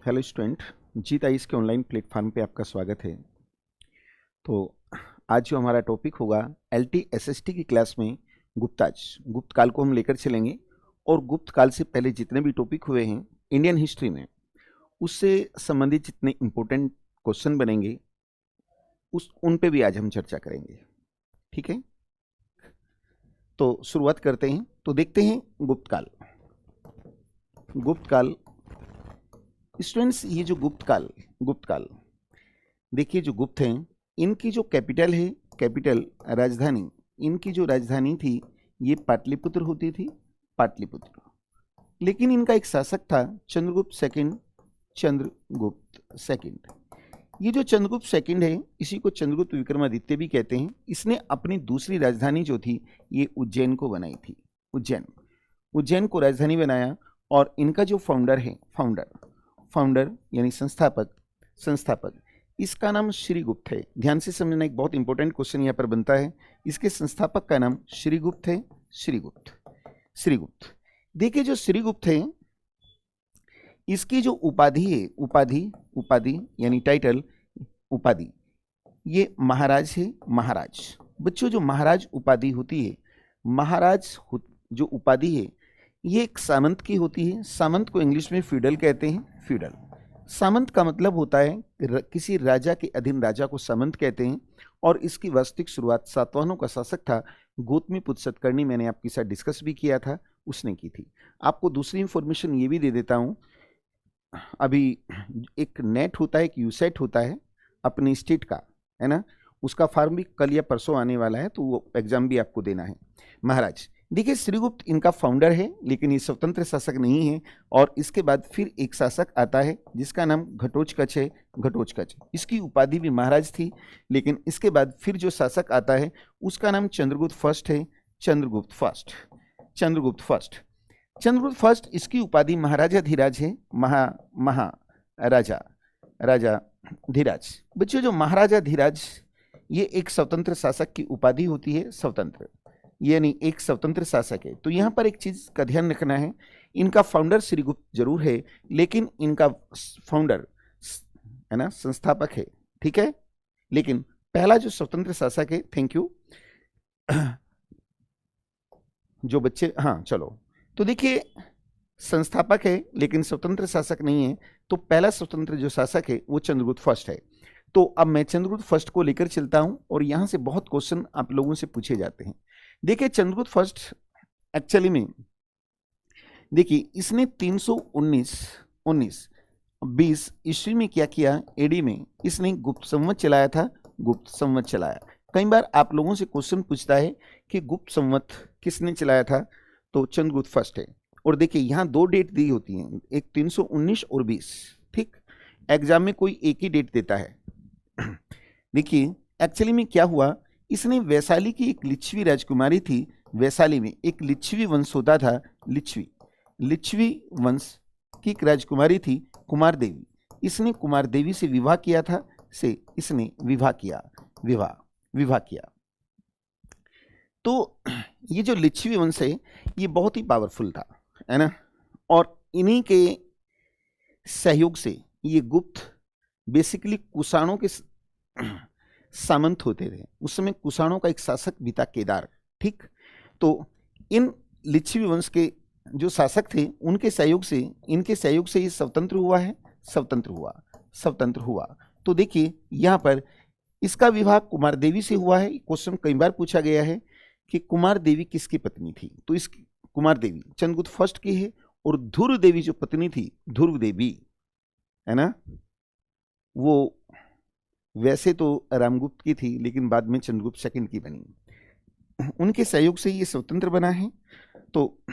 Hello student, जीत eyes के online platform पे आपका स्वागत है। तो आज जो हमारा टॉपिक होगा एलटी एसएसटी की क्लास में गुप्त काल को हम लेकर चलेंगे। और गुप्त काल से पहले जितने भी टॉपिक हुए हैं इंडियन हिस्ट्री में, उससे संबंधित जितने इम्पोर्टेंट क्वेश्चन बनेंगे उन पे भी आज हम चर्चा करेंगे। ठीक है, तो शुरुआत करते हैं। तो देखते हैं गुप्त काल स्टूडेंट्स। ये जो गुप्त काल देखिए, जो गुप्त हैं इनकी जो कैपिटल राजधानी, इनकी जो राजधानी थी ये पाटलिपुत्र होती थी, पाटलिपुत्र। लेकिन इनका एक शासक था चंद्रगुप्त सेकंड। ये जो चंद्रगुप्त सेकंड है, इसी को चंद्रगुप्त विक्रमादित्य भी कहते हैं। इसने अपनी दूसरी राजधानी जो थी ये उज्जैन को बनाई थी। उज्जैन को राजधानी बनाया। और इनका जो फाउंडर यानी संस्थापक, इसका नाम श्रीगुप्त है। ध्यान से समझना, एक बहुत इंपॉर्टेंट क्वेश्चन यहाँ पर बनता है। इसके संस्थापक का नाम श्रीगुप्त है। श्रीगुप्त देखिए, जो श्रीगुप्त है इसकी जो उपाधि है, उपाधि यानी टाइटल, उपाधि, ये महाराज है। बच्चों, जो महाराज उपाधि होती है, जो उपाधि है ये एक सामंत की होती है। सामंत को इंग्लिश में फ्यूडल कहते हैं। फ्यूडल, सामंत का मतलब होता है किसी राजा के अधीन राजा को सामंत कहते हैं। और इसकी वास्तविक शुरुआत सातवाहनों का शासक था गौतमीपुत्र सतकर्णी, मैंने आपके साथ डिस्कस भी किया था, उसने की थी। आपको दूसरी इंफॉर्मेशन ये भी दे देता हूं, अभी एक नेट होता है, एक यूसेट होता है अपने स्टेट का, है ना, उसका फॉर्म भी कल या परसों आने वाला है, तो वो एग्जाम भी आपको देना है। महाराज देखिए, श्रीगुप्त इनका फाउंडर है, लेकिन ये स्वतंत्र शासक नहीं है। और इसके बाद फिर एक शासक आता है जिसका नाम घटोत्कच है। इसकी उपाधि भी महाराज थी। लेकिन इसके बाद फिर जो शासक आता है उसका नाम चंद्रगुप्त फर्स्ट है। चंद्रगुप्त फर्स्ट, इसकी उपाधि महाराजा धीराज है। राजा धीराज। बच्चों, जो महाराजा धीराज ये एक स्वतंत्र शासक की उपाधि होती है। स्वतंत्र यानी एक स्वतंत्र शासक है। तो यहाँ पर एक चीज का ध्यान रखना है, इनका फाउंडर श्रीगुप्त जरूर है, लेकिन इनका फाउंडर, है ना, संस्थापक है। ठीक है, लेकिन पहला जो स्वतंत्र शासक है, थैंक यू जो बच्चे, हाँ चलो, तो देखिए संस्थापक है लेकिन स्वतंत्र शासक नहीं है। तो पहला स्वतंत्र जो शासक है वो चंद्रगुप्त फर्स्ट है। तो अब मैं चंद्रगुप्त फर्स्ट को लेकर चलता हूं और यहां से बहुत क्वेश्चन आप लोगों से पूछे जाते हैं। देखिए, चंद्रगुप्त फर्स्ट एक्चुअली में, देखिए इसने 319-20 ईस्वी में क्या किया, एडी में इसने गुप्त संवत चलाया। कई बार आप लोगों से क्वेश्चन पूछता है कि गुप्त संवत किसने चलाया था, तो चंद्रगुप्त फर्स्ट है। और देखिए यहाँ दो डेट दी होती हैं, एक 319 और 20। ठीक, एग्जाम में कोई एक ही डेट देता है। देखिए एक्चुअली में क्या हुआ, इसने वैशाली की एक लिच्छवी राजकुमारी थी। वैशाली में एक लिच्छवी वंश होता था, लिच्छवी वंश की एक राजकुमारी थी कुमार देवी। इसने कुमार देवी से विवाह किया था। विवाह किया। तो ये जो लिच्छवी वंश है ये बहुत ही पावरफुल था, है ना। और इन्हीं के सहयोग से ये गुप्त बेसिकली कुषाणों के सामंत होते थे। उस समय कुषाणों का एक शासक भी था, केदार। ठीक, तो इन लिच्छवी वंश के जो शासक थे इनके सहयोग से ये स्वतंत्र हुआ। तो देखिए यहाँ पर इसका विवाह कुमार देवी से हुआ है। क्वेश्चन कई बार पूछा गया है कि कुमार देवी किसकी पत्नी थी, तो इस कुमार देवी चंद्रगुप्त फर्स्ट की है। और ध्रुव देवी जो पत्नी थी, ध्रुव देवी, है ना, वो वैसे तो रामगुप्त की थी लेकिन बाद में चंद्रगुप्त सेकंड की बनी। उनके सहयोग से ये स्वतंत्र बना है। तो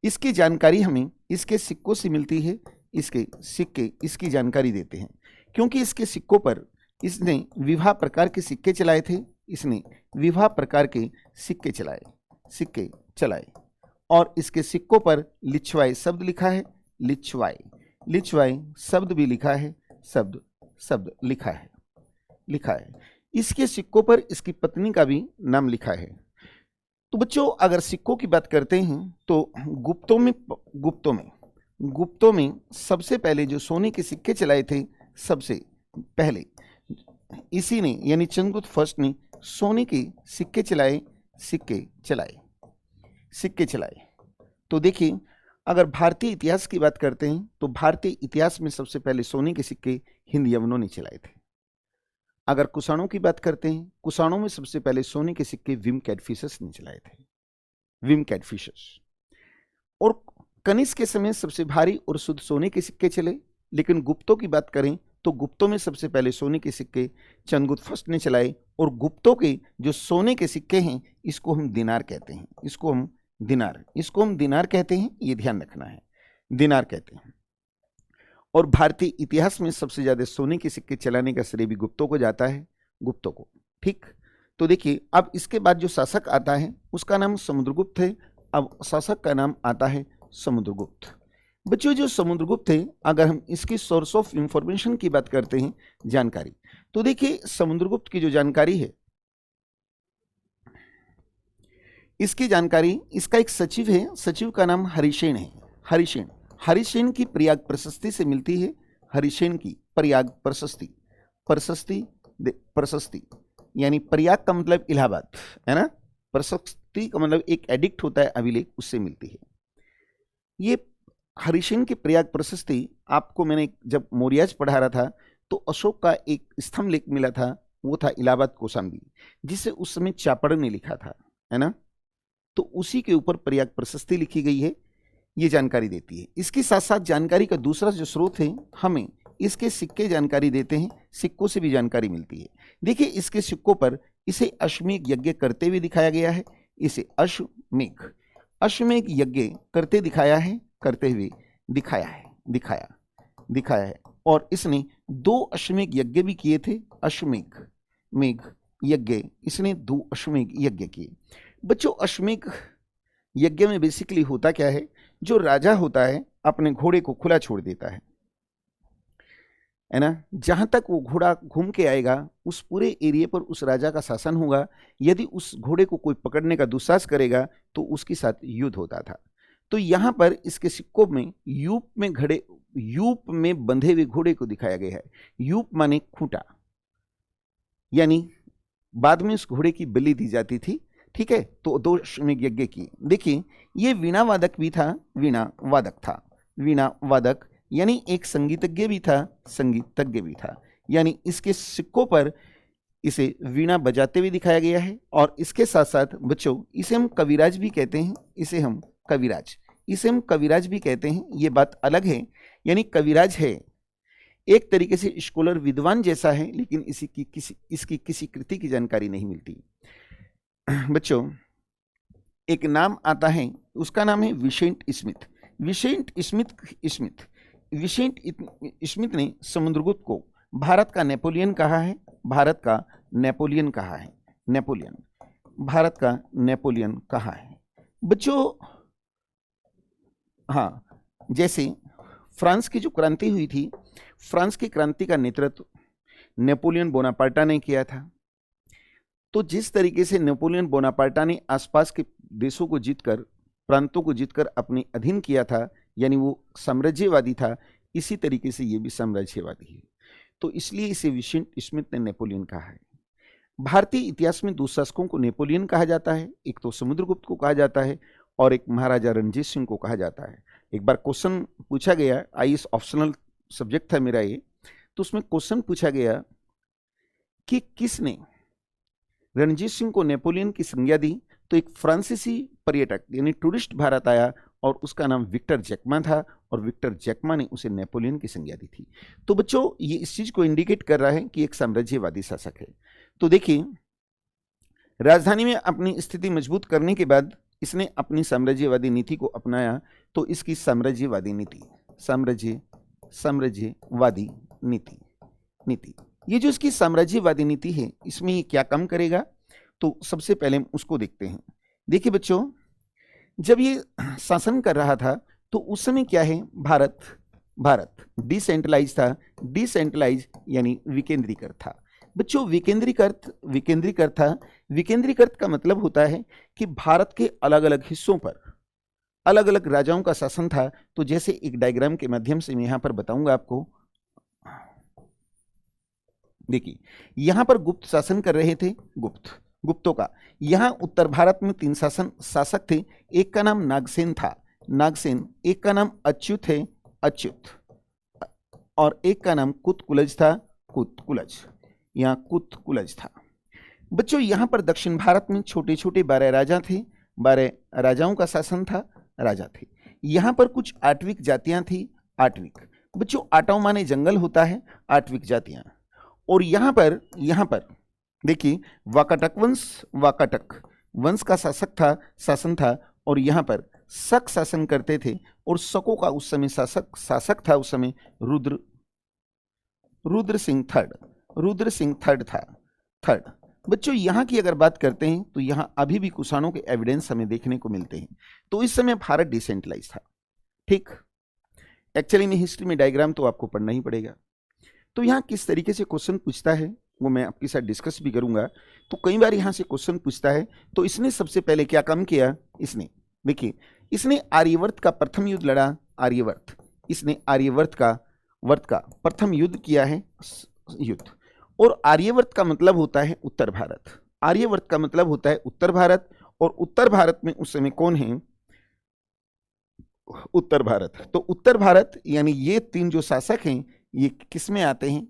इसकी जानकारी हमें इसके सिक्कों से मिलती है। इसके सिक्के इसकी जानकारी देते हैं, क्योंकि इसके सिक्कों पर इसने विवाह प्रकार के सिक्के चलाए। और इसके सिक्कों पर लिच्छवाई शब्द लिखा है। लिच्छवाई शब्द भी लिखा है। शब्द लिखा है। इसके सिक्कों पर इसकी पत्नी का भी नाम लिखा है। तो बच्चों, अगर सिक्कों की बात करते हैं तो गुप्तों में गुप्तों में सबसे पहले जो सोने के सिक्के चलाए थे, सबसे पहले इसी ने यानी चंद्रगुप्त फर्स्ट ने सोने के सिक्के चलाए, सिक्के चलाए। तो देखिए, अगर भारतीय इतिहास की बात करते हैं तो भारतीय इतिहास में सबसे पहले सोने के सिक्के हिंद यवनों ने चलाए थे। अगर कुषाणों की बात करते हैं, कुषाणों में सबसे पहले सोने के सिक्के विम कैटफिशस ने चलाए थे, विम कैटफिशस। और कनिष्क के समय सबसे भारी और शुद्ध सोने के सिक्के चले। लेकिन गुप्तों की बात करें तो गुप्तों में सबसे पहले सोने के सिक्के चंद्रगुप्त फर्स्ट ने चलाए। और गुप्तों के जो सोने के सिक्के हैं, इसको हम दिनार कहते हैं, इसको हम दिनार कहते हैं, ये ध्यान रखना है, दिनार कहते हैं। और भारतीय इतिहास में सबसे ज्यादा सोने के सिक्के चलाने का श्रेय भी गुप्तों को जाता है, गुप्तों को। ठीक, तो देखिए, अब इसके बाद जो शासक आता है उसका नाम समुद्रगुप्त है। अब शासक का नाम आता है समुद्रगुप्त। बच्चों, जो समुद्रगुप्त है, अगर हम इसकी सोर्स ऑफ इंफॉर्मेशन की बात करते हैं, जानकारी, तो देखिए समुद्रगुप्त की जो जानकारी है, इसकी जानकारी, इसका एक सचिव है, सचिव का नाम हरिसेन है। हरिसेन की प्रयाग प्रशस्ति से मिलती है। हरिसेन की प्रयाग प्रशस्ति यानी प्रयाग का मतलब इलाहाबाद है ना, प्रशस्ति का मतलब एक एडिक्ट होता है अभिलेख, उससे मिलती है। ये हरिसेन की प्रयाग प्रशस्ति आपको मैंने जब मौर्याज पढ़ा रहा था तो अशोक का एक स्तंभ लेख मिला था, वो था इलाहाबाद कौशाम्बी, जिसे उस समय चापड़ ने लिखा था, है ना। तो उसी के ऊपर प्रयाग प्रशस्ति लिखी गई है, ये जानकारी देती है। इसके साथ साथ जानकारी का दूसरा जो स्रोत है, हमें इसके सिक्के जानकारी देते हैं, सिक्कों से भी जानकारी मिलती है। देखिए, इसके सिक्कों पर इसे अश्वमेध यज्ञ करते हुए दिखाया गया है, इसे अश्वमेध यज्ञ करते हुए दिखाया है। और इसने 2 अश्वमेध यज्ञ भी किए थे, अश्वमेध यज्ञ, इसने 2 अश्वमेध यज्ञ किए। बच्चों, अश्वमेध यज्ञ में बेसिकली होता क्या है, जो राजा होता है अपने घोड़े को खुला छोड़ देता है ना। जहां तक वो घोड़ा घूम के आएगा उस पूरे एरिया पर उस राजा का शासन होगा। यदि उस घोड़े को कोई पकड़ने का दुस्साहस करेगा तो उसके साथ युद्ध होता था। तो यहां पर इसके सिक्कों में यूप में बंधे हुए घोड़े को दिखाया गया है। यूप माने खूंटा, यानी बाद में उस घोड़े की बलि दी जाती थी। ठीक है, तो 2 अश्वमेध यज्ञ की। देखिए, ये वीणा वादक यानी एक संगीतज्ञ भी था, यानी इसके सिक्कों पर इसे वीणा बजाते हुए दिखाया गया है। और इसके साथ साथ बच्चों, इसे हम कविराज भी कहते हैं, इसे हम कविराज भी कहते हैं। ये बात अलग है, यानी कविराज है एक तरीके से स्कॉलर, विद्वान जैसा है, लेकिन इसकी किसी कृति की जानकारी नहीं मिलती। बच्चों, एक नाम आता है, उसका नाम है विसेंट स्मिथ ने समुद्रगुप्त को भारत का नेपोलियन कहा है, भारत का नेपोलियन कहा है। बच्चों, हाँ, जैसे फ्रांस की जो क्रांति हुई थी, फ्रांस की क्रांति का नेतृत्व नेपोलियन बोनापार्टा ने किया था। तो जिस तरीके से नेपोलियन बोनापार्टा ने आसपास के देशों को जीतकर, प्रांतों को जीतकर अपने अधीन किया था, यानी वो साम्राज्यवादी था, इसी तरीके से ये भी साम्राज्यवादी है। तो इसलिए इसे विसेंट स्मिथ ने नेपोलियन कहा है। भारतीय इतिहास में 2 शासकों को नेपोलियन कहा जाता है, एक तो समुद्रगुप्त को कहा जाता है और एक महाराजा रणजीत सिंह को कहा जाता है। एक बार क्वेश्चन पूछा गया, आईएएस ऑप्शनल सब्जेक्ट था मेरा ये, तो उसमें क्वेश्चन पूछा गया कि किसने रणजीत सिंह को नेपोलियन की संज्ञा दी। तो एक फ्रांसीसी पर्यटक यानी टूरिस्ट भारत आया और उसका नाम विक्टर जैकमा था, और विक्टर जैकमा ने उसे नेपोलियन की संज्ञा दी थी। तो बच्चों, ये इस चीज को इंडिकेट कर रहा है कि एक साम्राज्यवादी शासक है। तो देखिए, राजधानी में अपनी स्थिति मजबूत करने के बाद इसने अपनी साम्राज्यवादी नीति को अपनाया। तो इसकी साम्राज्यवादी नीति, ये जो इसकी साम्राज्यवादी नीति है, इसमें ये क्या काम करेगा, तो सबसे पहले हम उसको देखते हैं। देखिए बच्चों, जब ये शासन कर रहा था तो उस समय क्या है, भारत डिसेंट्रलाइज था। डिसेंट्रलाइज यानी विकेंद्रीकृत था। बच्चों, विकेंद्रीकृत का मतलब होता है कि भारत के अलग अलग हिस्सों पर अलग अलग राजाओं का शासन था। तो जैसे एक डायग्राम के माध्यम से मैं यहां पर बताऊंगा आपको। देखिए, यहां पर गुप्त शासन कर रहे थे, गुप्तों का। यहां उत्तर भारत में 3 शासक थे। एक का नाम नागसेन था, नागसेन। एक का नाम अच्युत है, अच्युत। और एक का नाम कुतकुलज था, कुतकुलज। यहां कुतकुलज था। बच्चों, यहां पर दक्षिण भारत में छोटे छोटे 12 राजा थे, 12 राजाओं का शासन था, राजा थे। यहां पर कुछ आट्विक जातियां थी, आट्विक। बच्चों, आटव माने जंगल होता है, आट्विक जातियां। और यहां पर देखिए, वाकाटक वंश का शासन था। और यहां पर शक शासन करते थे। और शकों का उस समय शासक था उस समय रुद्र सिंह थर्ड था, थर्ड। बच्चों, यहां की अगर बात करते हैं तो यहां अभी भी कुषाणों के एविडेंस हमें देखने को मिलते हैं। तो इस समय भारत डिसेंट्रलाइज था, ठीक। एक्चुअली में हिस्ट्री में डायग्राम तो आपको पढ़ना ही पड़ेगा। तो यहाँ किस तरीके से क्वेश्चन पूछता है वो मैं आपके साथ डिस्कस भी करूंगा। तो कई बार यहाँ से क्वेश्चन पूछता है। तो इसने सबसे पहले क्या काम किया, देखिए, इसने आर्यवर्त का प्रथम युद्ध लड़ा, आर्यवर्त। इसने आर्यवर्त का प्रथम युद्ध किया है, युद्ध। और आर्यवर्त का मतलब होता है उत्तर भारत, आर्यवर्त का मतलब होता है उत्तर भारत। और उत्तर भारत में उस समय कौन है, उत्तर भारत। तो उत्तर भारत यानी ये 3 जो शासक हैं ये किस में आते हैं,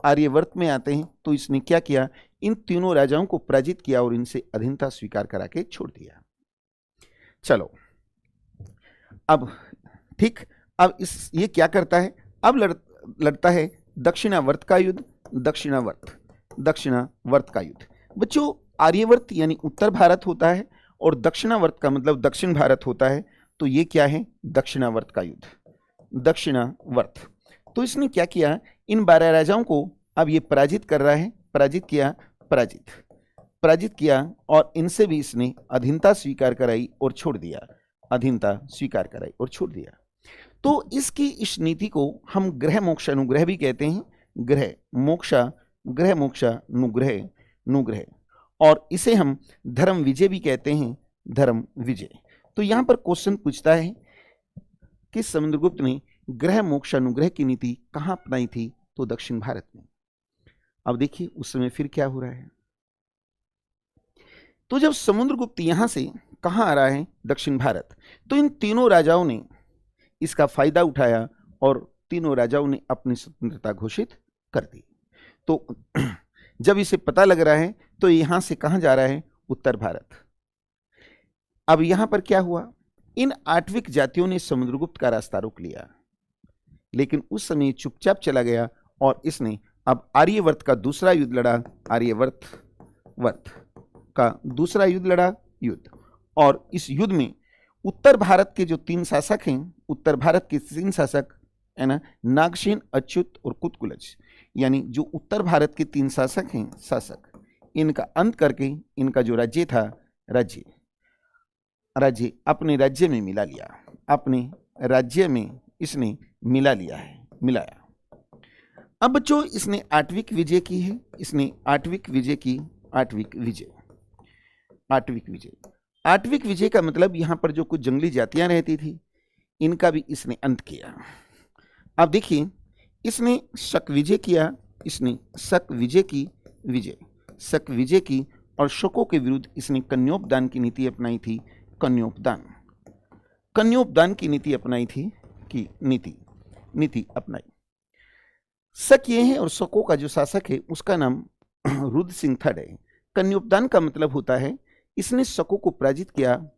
आर्यवर्त में आते हैं। तो इसने क्या किया, इन तीनों राजाओं को पराजित किया और इनसे अधीनता स्वीकार करा के छोड़ दिया। चलो, अब ठीक, अब ये क्या करता है, अब लड़ता है दक्षिणावर्त का युद्ध, दक्षिणावर्त का युद्ध। बच्चों, आर्यवर्त यानी उत्तर भारत होता है और दक्षिणावर्त का मतलब दक्षिण भारत होता है। तो ये क्या है, दक्षिणावर्त का युद्ध, दक्षिणावर्त। तो इसने क्या किया, इन 12 राजाओं को अब ये पराजित कर रहा है, पराजित किया और इनसे भी इसने अधीनता स्वीकार कराई और छोड़ दिया, तो इसकी इस नीति को हम ग्रह मोक्षानुग्रह भी कहते हैं, ग्रह मोक्षानुग्रह। और इसे हम धर्म विजय भी कहते हैं, धर्म विजय। तो यहां पर क्वेश्चन पूछता है कि समुद्रगुप्त ने ग्रह मोक्षानुग्रह की नीति कहां अपनाई थी, तो दक्षिण भारत में। अब देखिए उस समय फिर क्या हो रहा है। तो जब समुद्रगुप्त यहां से कहां आ रहा है, दक्षिण भारत, तो इन तीनों राजाओं ने इसका फायदा उठाया और तीनों राजाओं ने अपनी स्वतंत्रता घोषित कर दी। तो जब इसे पता लग रहा है तो यहां से कहां जा रहा है, उत्तर भारत। अब यहां पर क्या हुआ, इन आट्विक जातियों ने समुद्रगुप्त का रास्ता रोक लिया, लेकिन उस समय चुपचाप चला गया और इसने अब आर्यवर्त का दूसरा युद्ध लड़ा, आर्यवर्त का दूसरा युद्ध लड़ा, और इस युद्ध में उत्तर भारत के जो 3 शासक हैं, उत्तर भारत के 3 शासक है ना, नागसेन, अच्युत और कुतकुलज, यानी जो उत्तर भारत के 3 शासक हैं, इनका अंत करके इनका जो राज्य था, राज्य अपने राज्य में मिला लिया, अपने राज्य में इसने मिलाया। अब बच्चों, इसने आट्विक विजय की है, आट्विक विजय का मतलब यहां पर जो कुछ जंगली जातियां रहती थी इनका भी इसने अंत किया। अब देखिए, इसने शक विजय किया, शक विजय की और शकों के विरुद्ध इसने कन्योपदान की नीति अपनाई थी, कन्योपदान की नीति अपनाई थी, नीति अपनाई। शक ये है और शकों का जो शासक है उसका नाम रुद्र सिंह थर्ड है। कन्योपदान का मतलब होता है इसने शकों को पराजित किया,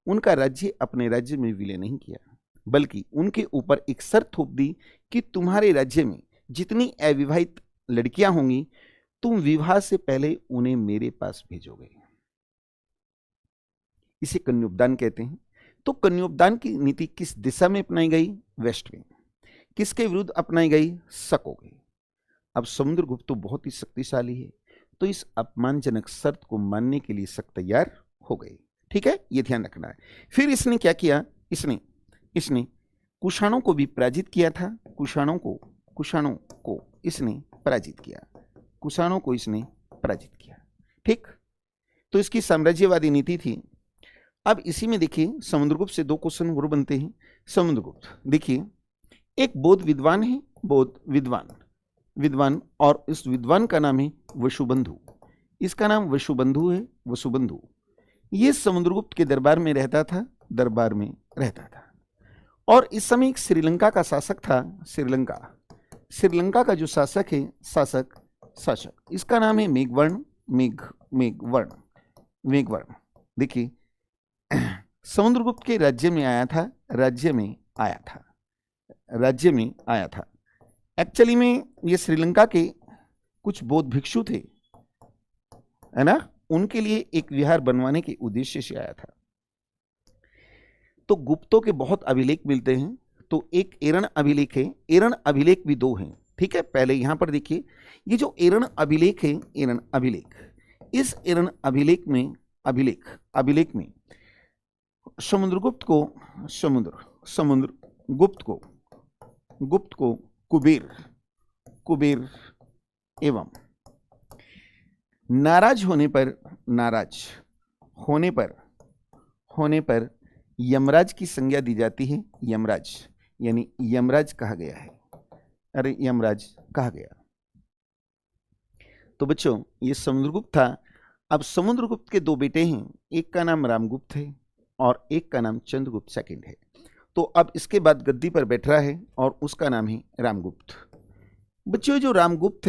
उनका राज्य अपने राज्य में विलय नहीं किया, बल्कि उनके ऊपर एक शर्त थोप दी कि तुम्हारे राज्य में जितनी अविवाहित लड़कियां होंगी तुम विवाह से पहले उन्हें मेरे पास भेजोगे। इसे कन्योपदान कहते हैं। तो कन्योपदान की नीति किस दिशा में अपनाई गई, वेस्ट में। किसके विरुद्ध अपनाई गई, शकों के। अब समुद्रगुप्त तो बहुत ही शक्तिशाली है, तो इस अपमानजनक शर्त को मानने के लिए शक तैयार हो गए, ठीक है, ये ध्यान रखना है। फिर इसने क्या किया, इसने कुषाणों को भी पराजित किया था, कुषाणों को इसने पराजित किया, ठीक। तो इसकी साम्राज्यवादी नीति थी, अब इसी में देखिए समुद्रगुप्त से 2 क्वेश्चन और बनते हैं। समुद्रगुप्त देखिए एक बौद्ध विद्वान है, बौद्ध विद्वान और इस विद्वान का नाम है वसुबंधु। इसका नाम वसुबंधु है, वसुबंधु। ये समुद्रगुप्त के दरबार में रहता था, दरबार में रहता था। और इस समय एक श्रीलंका का शासक था, श्रीलंका का जो शासक है, शासक इसका नाम है मेघवर्ण। देखिए समुद्रगुप्त के राज्य में आया था। एक्चुअली में ये श्रीलंका के कुछ बौद्ध भिक्षु थे, है ना, उनके लिए एक विहार बनवाने के उद्देश्य से आया था। तो गुप्तों के बहुत अभिलेख मिलते हैं। तो एक एरण अभिलेख है, एरण अभिलेख भी 2 हैं, ठीक है। पहले यहां पर देखिए ये जो एरण अभिलेख है, एरण अभिलेख, इस एरण अभिलेख में समुद्रगुप्त को कुबेर एवं नाराज होने पर यमराज की संज्ञा दी जाती है। यमराज यानी यमराज कहा गया है, अरे यमराज कहा गया। तो बच्चों ये समुद्रगुप्त था। अब समुद्रगुप्त के 2 बेटे हैं, एक का नाम रामगुप्त है और एक का नाम चंद्रगुप्त सेकंड है। तो अब इसके बाद गद्दी पर बैठ रहा है और उसका नाम है रामगुप्त। बच्चों जो रामगुप्त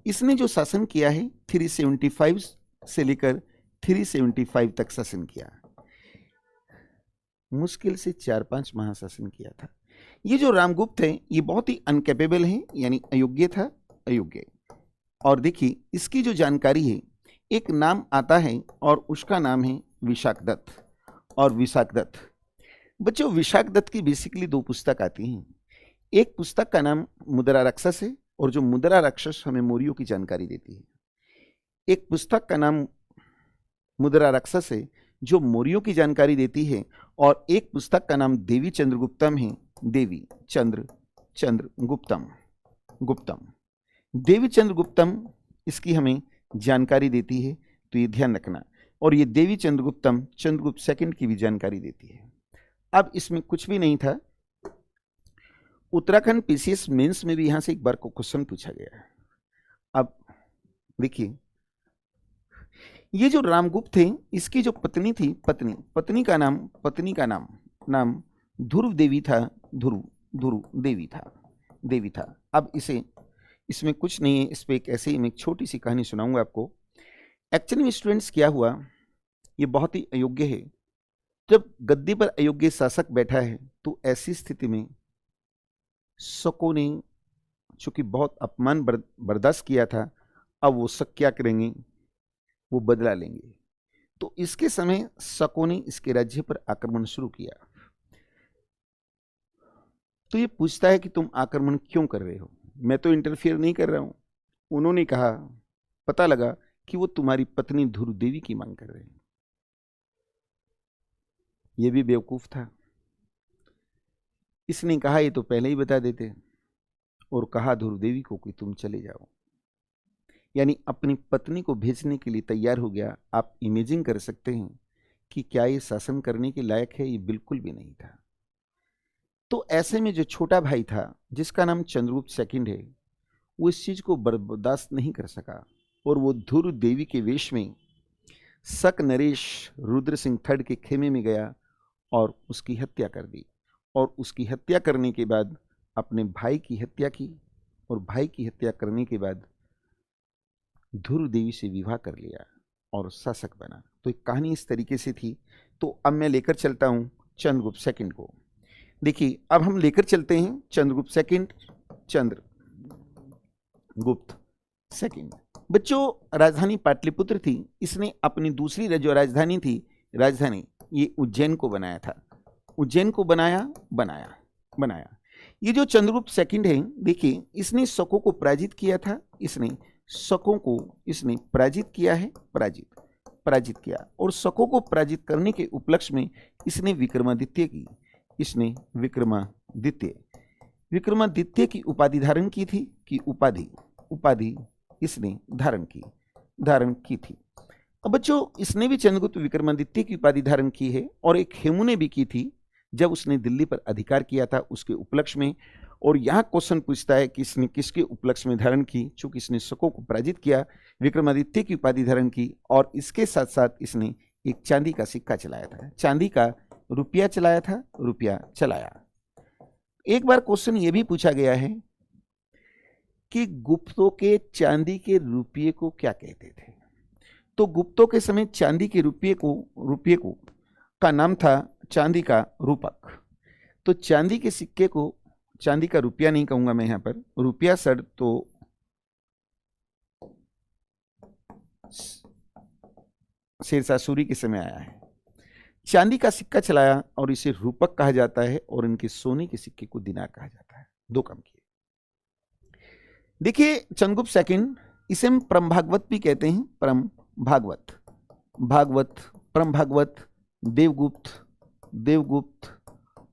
इसने जो शासन किया है 375 से लेकर 375 तक शासन किया, मुश्किल से 4-5 माह शासन किया था। ये जो रामगुप्त है ये बहुत ही अनकेपेबल है, यानी अयोग्य। और देखिए इसकी जो जानकारी है, एक नाम आता है और उसका नाम है विशाखदत्त। बच्चों विशाखदत्त की बेसिकली 2 पुस्तक आती हैं। एक पुस्तक का नाम मुद्रा राक्षस है, और जो मुद्रा राक्षस हमें मौर्यों की जानकारी देती है। एक पुस्तक का नाम मुद्रा राक्षस है जो मौर्यों की जानकारी देती है, और एक पुस्तक का नाम देवी चंद्रगुप्तम है, देवी चंद्रगुप्तम। देवी चंद्रगुप्तम इसकी हमें जानकारी देती है, तो ये ध्यान रखना। और ये देवी चंद्रगुप्तम चंद्रगुप्त सेकंड की भी जानकारी देती है। अब इसमें कुछ भी नहीं था। उत्तराखंड पीसीएस मेंस में भी यहां से एक बार को क्वेश्चन पूछा गया है। अब देखिए ये जो रामगुप्त थे, इसकी जो पत्नी थी, पत्नी का नाम ध्रुव देवी था, ध्रुव देवी था। अब इसमें कुछ नहीं है, इस पे एक ऐसे ही मैं एक छोटी सी कहानी सुनाऊंगा आपको। एक्चुअली में स्टूडेंट्स क्या हुआ, ये बहुत ही अयोग्य है। जब गद्दी पर अयोग्य शासक बैठा है तो ऐसी स्थिति में शकों ने चूंकि बहुत अपमान बर्दाश्त किया था, अब वो शक क्या करेंगे, वो बदला लेंगे। तो इसके समय शकों ने इसके राज्य पर आक्रमण शुरू किया। तो ये पूछता है कि तुम आक्रमण क्यों कर रहे हो? मैं तो इंटरफियर नहीं कर रहा हूं। उन्होंने कहा, पता लगा कि वो तुम्हारी पत्नी ध्रुव देवी की मांग कर रहे हैं। ये भी बेवकूफ था। इसने कहा ये तो पहले ही बता देते, और कहा ध्रुव देवी को कि तुम चले जाओ, यानी अपनी पत्नी को भेजने के लिए तैयार हो गया। आप इमेजिन कर सकते हैं कि क्या ये शासन करने के लायक है? ये बिल्कुल भी नहीं था। तो ऐसे में जो छोटा भाई था जिसका नाम चंद्रगुप्त सेकंड है, वो इस चीज को बर्दाश्त नहीं कर सका, और वो ध्रुव देवी के वेश में शक नरेश रुद्र सिंह थर्ड के खेमे में गया और उसकी हत्या कर दी। और उसकी हत्या करने के बाद अपने भाई की हत्या की, और भाई की हत्या करने के बाद ध्रुव देवी से विवाह कर लिया और शासक बना। तो एक कहानी इस तरीके से थी। तो अब मैं लेकर चलता हूं चंद्रगुप्त सेकंड को। देखिए अब हम लेकर चलते हैं चंद्रगुप्त सेकंड। बच्चों राजधानी पाटलिपुत्र थी। इसने अपनी दूसरी जो राजधानी थी, राजधानी ये उज्जैन को बनाया था। उज्जैन को बनाया। ये जो चंद्रगुप्त सेकंड है, देखिए इसने शकों को पराजित किया था। इसने पराजित किया, और शकों को पराजित करने के उपलक्ष्य में इसने विक्रमादित्य की उपाधि धारण की थी, कि उपाधि इसने धारण की थी। अब बच्चों इसने भी चंद्रगुप्त विक्रमादित्य की उपाधि धारण की है, और एक हेमू ने भी की थी जब उसने दिल्ली पर अधिकार किया था उसके उपलक्ष्य में। और यहाँ क्वेश्चन पूछता है कि इसने किसके उपलक्ष्य में धारण की। चूंकि इसने शकों को पराजित किया, विक्रमादित्य की उपाधि धारण की, और इसके साथ साथ इसने एक चांदी का सिक्का चलाया था, चांदी का रुपया चलाया था, रुपया चलाया। एक बार क्वेश्चन ये भी पूछा गया है कि गुप्तों के चांदी के रुपये को क्या कहते थे। तो गुप्तों के समय चांदी के रुपये को का नाम था चांदी का रूपक। तो चांदी के सिक्के को, चांदी का रुपया नहीं कहूंगा मैं यहां पर, रुपया सर तो शेरशाह सूरी के समय आया है। चांदी का सिक्का चलाया और इसे रूपक कहा जाता है, और इनके सोने के सिक्के को दिनार कहा जाता है। दो काम किए। देखिए चंद्रगुप्त सेकंड, इसे हम परम भागवत भी कहते हैं, परम भागवत, भागवत, परम भागवत, देवगुप्त, देवगुप्त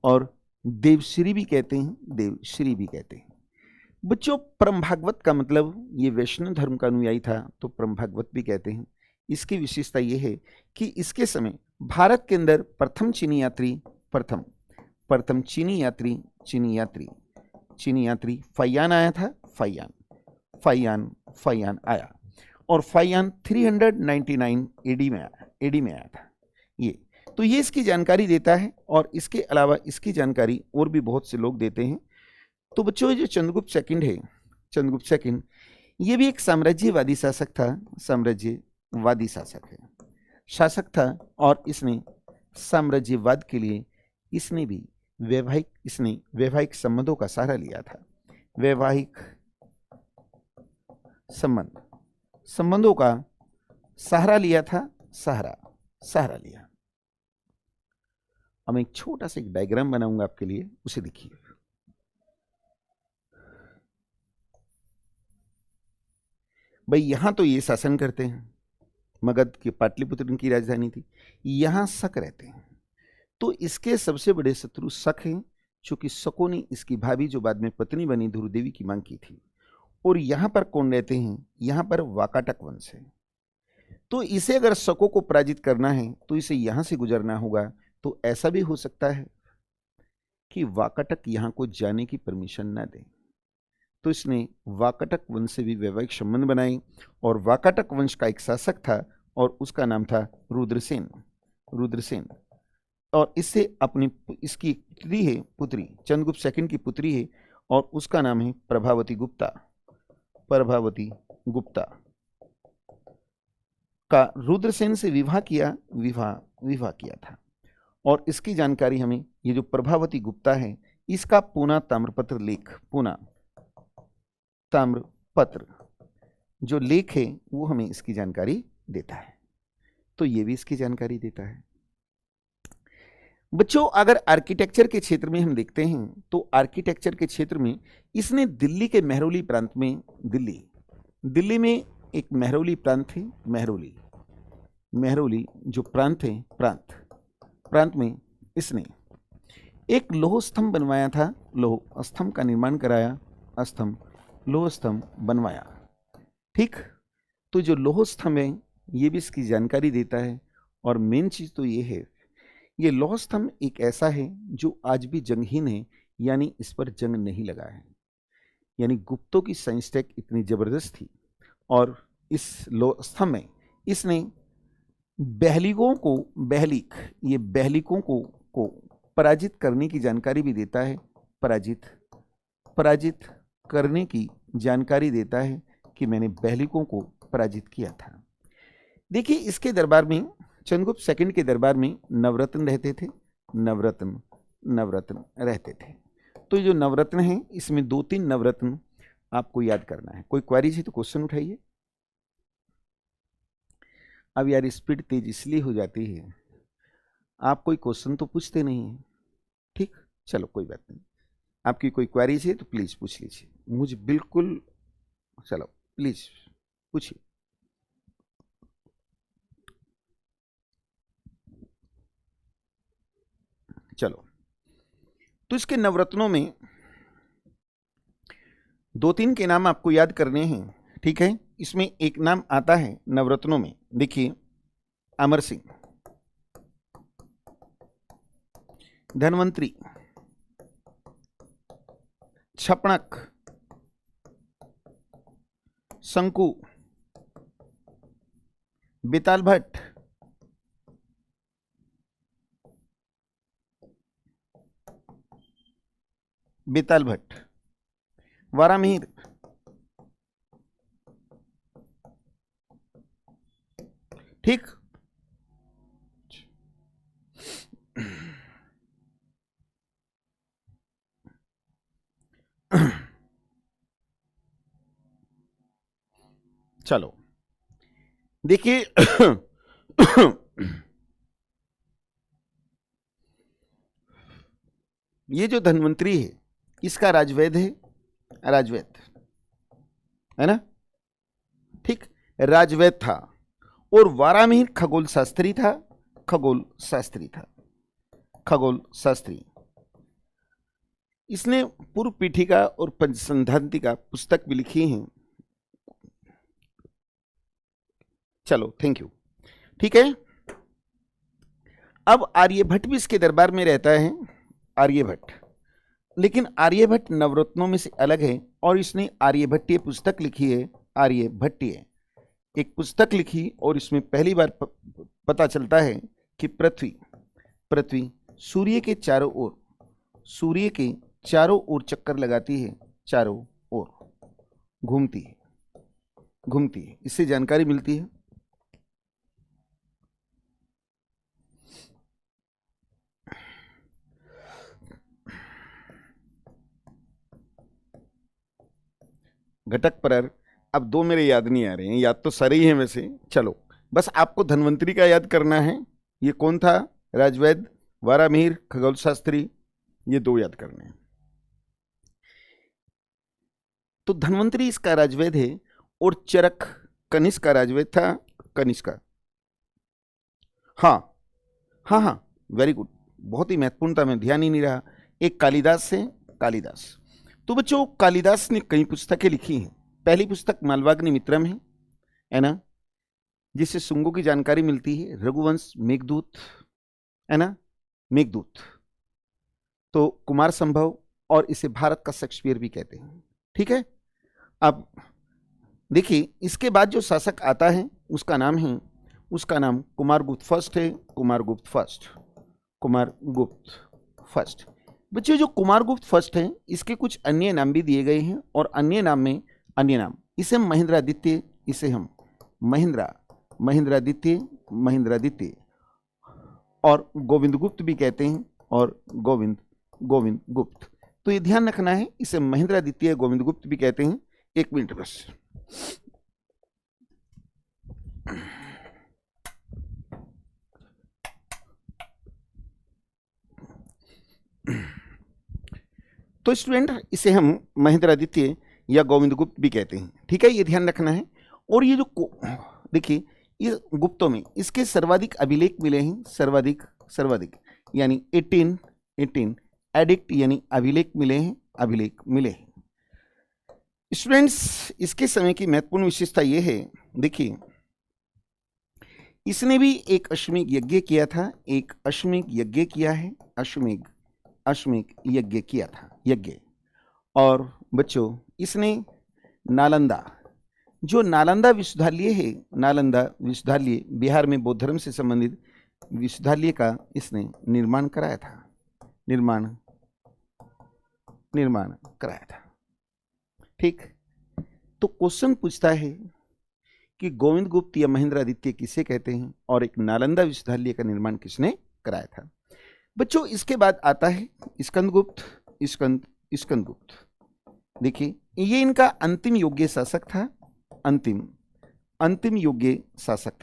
और देवश्री भी कहते हैं, देवश्री भी कहते हैं। बच्चों परम भागवत का मतलब ये वैष्णव धर्म का अनुयायी था, तो परम भागवत भी कहते हैं। इसकी विशेषता यह है कि इसके समय भारत के अंदर प्रथम चीनी यात्री, प्रथम चीनी यात्री फैयान आया था, फैयान आया, और फैयान 399 एडी में आया था। ये तो ये इसकी जानकारी देता है, और इसके अलावा इसकी जानकारी और भी बहुत से लोग देते हैं। तो बच्चों जो चंद्रगुप्त सेकंड है, चंद्रगुप्त सेकंड ये भी एक साम्राज्यवादी शासक था, साम्राज्यवादी शासक था, और इसने साम्राज्यवाद के लिए इसने भी वैवाहिक संबंधों का सहारा लिया था, वैवाहिक संबंधों का सहारा लिया था, सहारा लिया। अब मैं एक छोटा सा एक डायग्राम बनाऊंगा आपके लिए, उसे देखिए। भाई यहां तो ये शासन करते हैं, मगध की पाटलिपुत्र इनकी राजधानी थी, यहां शक रहते हैं। तो इसके सबसे बड़े शत्रु शक हैं, चूंकि शकों ने इसकी भाभी जो बाद में पत्नी बनी ध्रुवदेवी की मांग की थी। और यहां पर कौन रहते हैं, यहां पर वाकाटक वंश है। तो इसे अगर शकों को पराजित करना है तो इसे यहां से गुजरना होगा। तो ऐसा भी हो सकता है कि वाकाटक यहां को जाने की परमिशन ना दे, तो इसने वाकाटक वंश से भी वैवाहिक संबंध बनाए। और वाकाटक वंश का एक शासक था और उसका नाम था रुद्रसेन। और इससे इसकी पुत्री चंद्रगुप्त सेकंड की पुत्री है, और उसका नाम है प्रभावती गुप्ता का रुद्रसेन से विवाह किया था। और इसकी जानकारी हमें, ये जो प्रभावती गुप्ता है, इसका पूना ताम्रपत्र जो लेख है वो हमें इसकी जानकारी देता है। तो ये भी इसकी जानकारी देता है। बच्चों अगर आर्किटेक्चर के क्षेत्र में हम देखते हैं तो आर्किटेक्चर के क्षेत्र में इसने दिल्ली के मेहरौली प्रांत में, दिल्ली में एक मेहरौली प्रांत है, मेहरौली जो प्रांत है, प्रांत में इसने एक लोह स्तंभ बनवाया था, लोह स्तंभ का निर्माण कराया, लोह स्तंभ बनवाया। ठीक, तो जो लोह स्तंभ है ये भी इसकी जानकारी देता है। और मेन चीज तो ये है, ये लोह स्तंभ एक ऐसा है जो आज भी जंगहीन है, यानी इस पर जंग नहीं लगा है। यानी गुप्तों की साइंस टेक इतनी जबरदस्त थी, और इस लोह स्तंभ में इसने बहलीकों को पराजित करने की जानकारी भी देता है, पराजित करने की जानकारी देता है कि मैंने बहलीकों को पराजित किया था। देखिए इसके दरबार में, चंद्रगुप्त सेकंड के दरबार में नवरत्न रहते थे, नवरत्न रहते थे। तो ये जो नवरत्न हैं, इसमें 2-3 नवरत्न आपको याद करना है। कोई क्वेरीज है तो क्वेश्चन उठाइए। अब यार स्पीड तेज इसलिए हो जाती है, आप कोई क्वेश्चन तो पूछते नहीं हैं। ठीक, चलो कोई बात नहीं। आपकी कोई क्वेरीज है तो प्लीज पूछ लीजिए, मुझे बिल्कुल, चलो प्लीज पूछिए। चलो, तो इसके नवरत्नों में 2-3 के नाम आपको याद करने हैं। ठीक है, इसमें एक नाम आता है नवरत्नों में, देखिए अमर सिंह। धन्वंतरी, छपणक, शंकु, बेताल भट्ट, बेताल भट्ट, वारामिहिर, ठीक। चलो देखिए ये जो धन्वंतरी है इसका राजवैद है, राजवैद है ना, ठीक, राजवैद था। और वारामिहिर खगोल शास्त्री था, खगोल शास्त्री था, खगोल शास्त्री। इसने पूर्व पीठिका और पंचसंधांतिका पुस्तक भी लिखी हैं। चलो थैंक यू, ठीक है। अब आर्यभट्ट भी इसके दरबार में रहता है, आर्यभट्ट। लेकिन आर्यभट्ट नवरत्नों में से अलग है और इसने आर्यभट्टीय पुस्तक लिखी है, आर्यभट्टीय एक पुस्तक लिखी। और इसमें पहली बार पता चलता है कि पृथ्वी सूर्य के चारों ओर, सूर्य के चारों ओर चक्कर लगाती है, चारों ओर घूमती है, घूमती है। इससे जानकारी मिलती है। घटक परर, अब दो मेरे याद नहीं आ रहे हैं, याद तो सारे ही हैं वैसे। चलो बस आपको धन्वंतरी का याद करना है। ये कौन था? राजवैद, वारामिहिर, खगोल शास्त्री, ये दो याद करने हैं। तो धन्वंतरी इसका राजवैद है और चरक कनिष्क का राजवैद था, कनिष्क का। हाँ हाँ हाँ, वेरी गुड, बहुत ही महत्वपूर्ण था, मैं ध्यान ही नहीं रहा। एक कालिदास है, कालिदास। तो बच्चों कालिदास ने कई पुस्तकें लिखी हैं। पहली पुस्तक मालवाग्नि मित्रम है ना, जिससे शुंगों की जानकारी मिलती है। रघुवंश, मेघदूत, है ना, मेघदूत। तो कुमार संभव, और इसे भारत का शेक्सपियर भी कहते हैं, ठीक है। अब देखिए इसके बाद जो शासक आता है उसका नाम कुमारगुप्त फर्स्ट है, कुमारगुप्त फर्स्ट, कुमारगुप्त फर्स्ट। बच्चों जो कुमारगुप्त फर्स्ट है इसके कुछ अन्य नाम भी दिए गए हैं, और अन्य नाम इसे हम महेंद्रादित्य, इसे हम महेंद्रादित्य और गोविंद गुप्त भी कहते हैं, और गोविंद गुप्त। तो ये ध्यान रखना है, इसे महेंद्रादित्य, गोविंद गुप्त भी कहते हैं। एक मिनट बस। तो स्टूडेंट इसे हम महेंद्रादित्य या गोविंद गुप्त भी कहते हैं, ठीक है, ये ध्यान रखना है। और ये जो देखिए इस गुप्तों में इसके सर्वाधिक अभिलेख मिले हैं, सर्वाधिक यानी 18 एडिक्ट यानी अभिलेख मिले हैं। स्टूडेंट्स इसके समय की महत्वपूर्ण विशेषता ये है, देखिए इसने भी एक अश्वमेध यज्ञ किया था, एक अश्वमेध यज्ञ किया है, अश्वमेध यज्ञ किया था, यज्ञ। और बच्चों इसने नालंदा, जो नालंदा विश्वविद्यालय है, नालंदा विश्वविद्यालय बिहार में बौद्ध धर्म से संबंधित विश्वविद्यालय का इसने निर्माण कराया था, निर्माण कराया था, ठीक। तो क्वेश्चन पूछता है कि गोविंद गुप्त या महेंद्रादित्य किसे कहते हैं, और एक नालंदा विश्वविद्यालय का निर्माण किसने कराया था। बच्चों इसके बाद आता है स्कंदगुप्त, स्कंदगुप्त। देखिए ये इनका अंतिम योग्य शासक था, अंतिम योग्य शासक